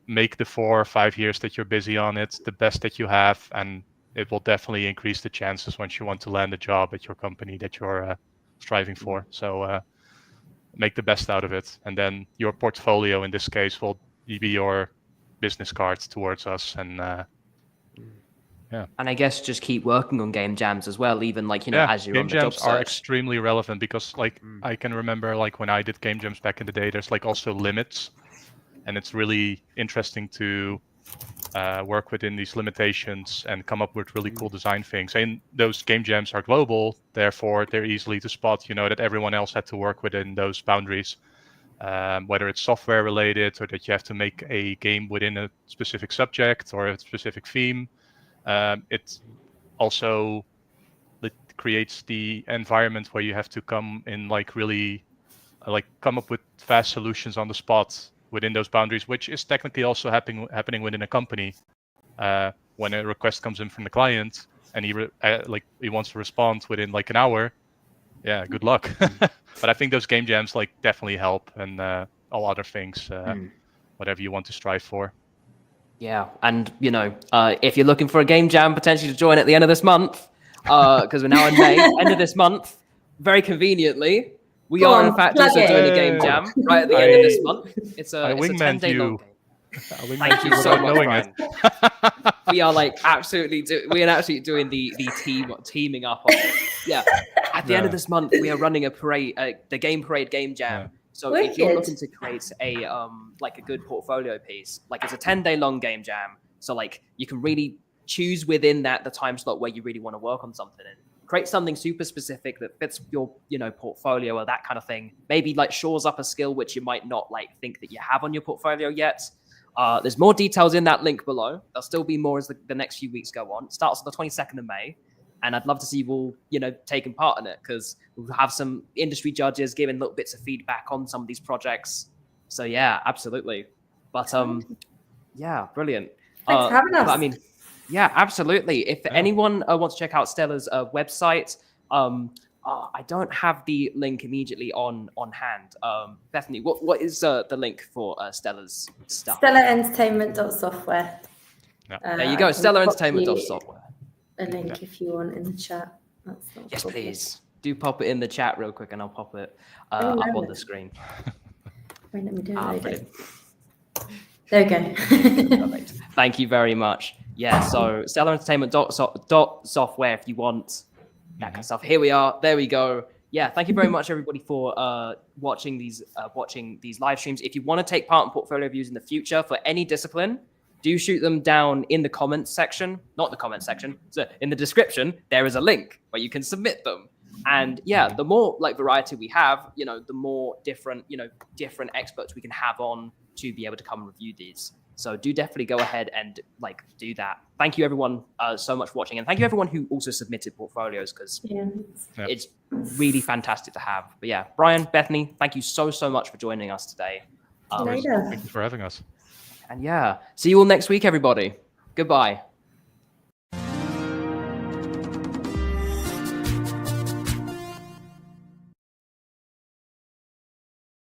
Make the 4 or 5 years that you're busy on it the best that you have, and it will definitely increase the chances once you want to land a job at your company that you're striving for. So make the best out of it. And then your portfolio in this case will be your business cards towards us. And Yeah. And I guess just keep working on game jams as well, even like, as you're on the job game jams search. are extremely relevant because like I can remember like when I did game jams back in the day, there's like also limits, and it's really interesting to work within these limitations and come up with really cool design things. And those game jams are global, therefore they're easily to spot, that everyone else had to work within those boundaries, whether it's software related or that you have to make a game within a specific subject or a specific theme. It also creates the environment where you have to come in like really come up with fast solutions on the spot within those boundaries, which is technically also happening within a company. When a request comes in from the client and he wants to respond within like an hour, yeah, good luck. But I think those game jams like definitely help, and all other things, whatever you want to strive for. Yeah, and if you're looking for a game jam potentially to join at the end of this month, because we're now in May, end of this month, very conveniently, we are in fact also doing a game jam right at the end of this month. It's a 10-day long game. Thank you so much, Brian. We are like absolutely doing the teaming up on it. Yeah, at the end of this month, we are running a parade, the Game Parade game jam. Yeah. So if you're looking to create a like a good portfolio piece, like it's a 10-day long game jam. So like you can really choose within that the time slot where you really want to work on something and create something super specific that fits your portfolio or that kind of thing. Maybe like shores up a skill which you might not like think that you have on your portfolio yet. There's more details in that link below. There'll still be more as the next few weeks go on. It starts on the 22nd of May. And I'd love to see you all, taking part in it, because we'll have some industry judges giving little bits of feedback on some of these projects. So yeah, absolutely. But yeah, brilliant. Thanks for having us. I mean, yeah, absolutely. If anyone wants to check out Stella's website, I don't have the link immediately on hand. Bethany, what is the link for Stella's stuff? StellaEntertainment.software. There you go, StellaEntertainment.software. A link if you want in the chat. Yes, please. Do pop it in the chat real quick and I'll pop it up on the screen. Wait, let me do it. There we go. Perfect. Thank you very much. Yeah, so StellaEntertainment.software if you want that kind of stuff. Here we are. There we go. Yeah, thank you very much, everybody, for watching these live streams. If you want to take part in portfolio reviews in the future for any discipline, do shoot them down in the comments section, not the comments section. So in the description, there is a link where you can submit them. And yeah, the more like variety we have, the more different experts we can have on to be able to come review these. So do definitely go ahead and like do that. Thank you everyone so much for watching. And thank you everyone who also submitted portfolios, because it's really fantastic to have. But yeah, Brian, Bethany, thank you so much for joining us today. Thank you for having us. And yeah, see you all next week, everybody. Goodbye.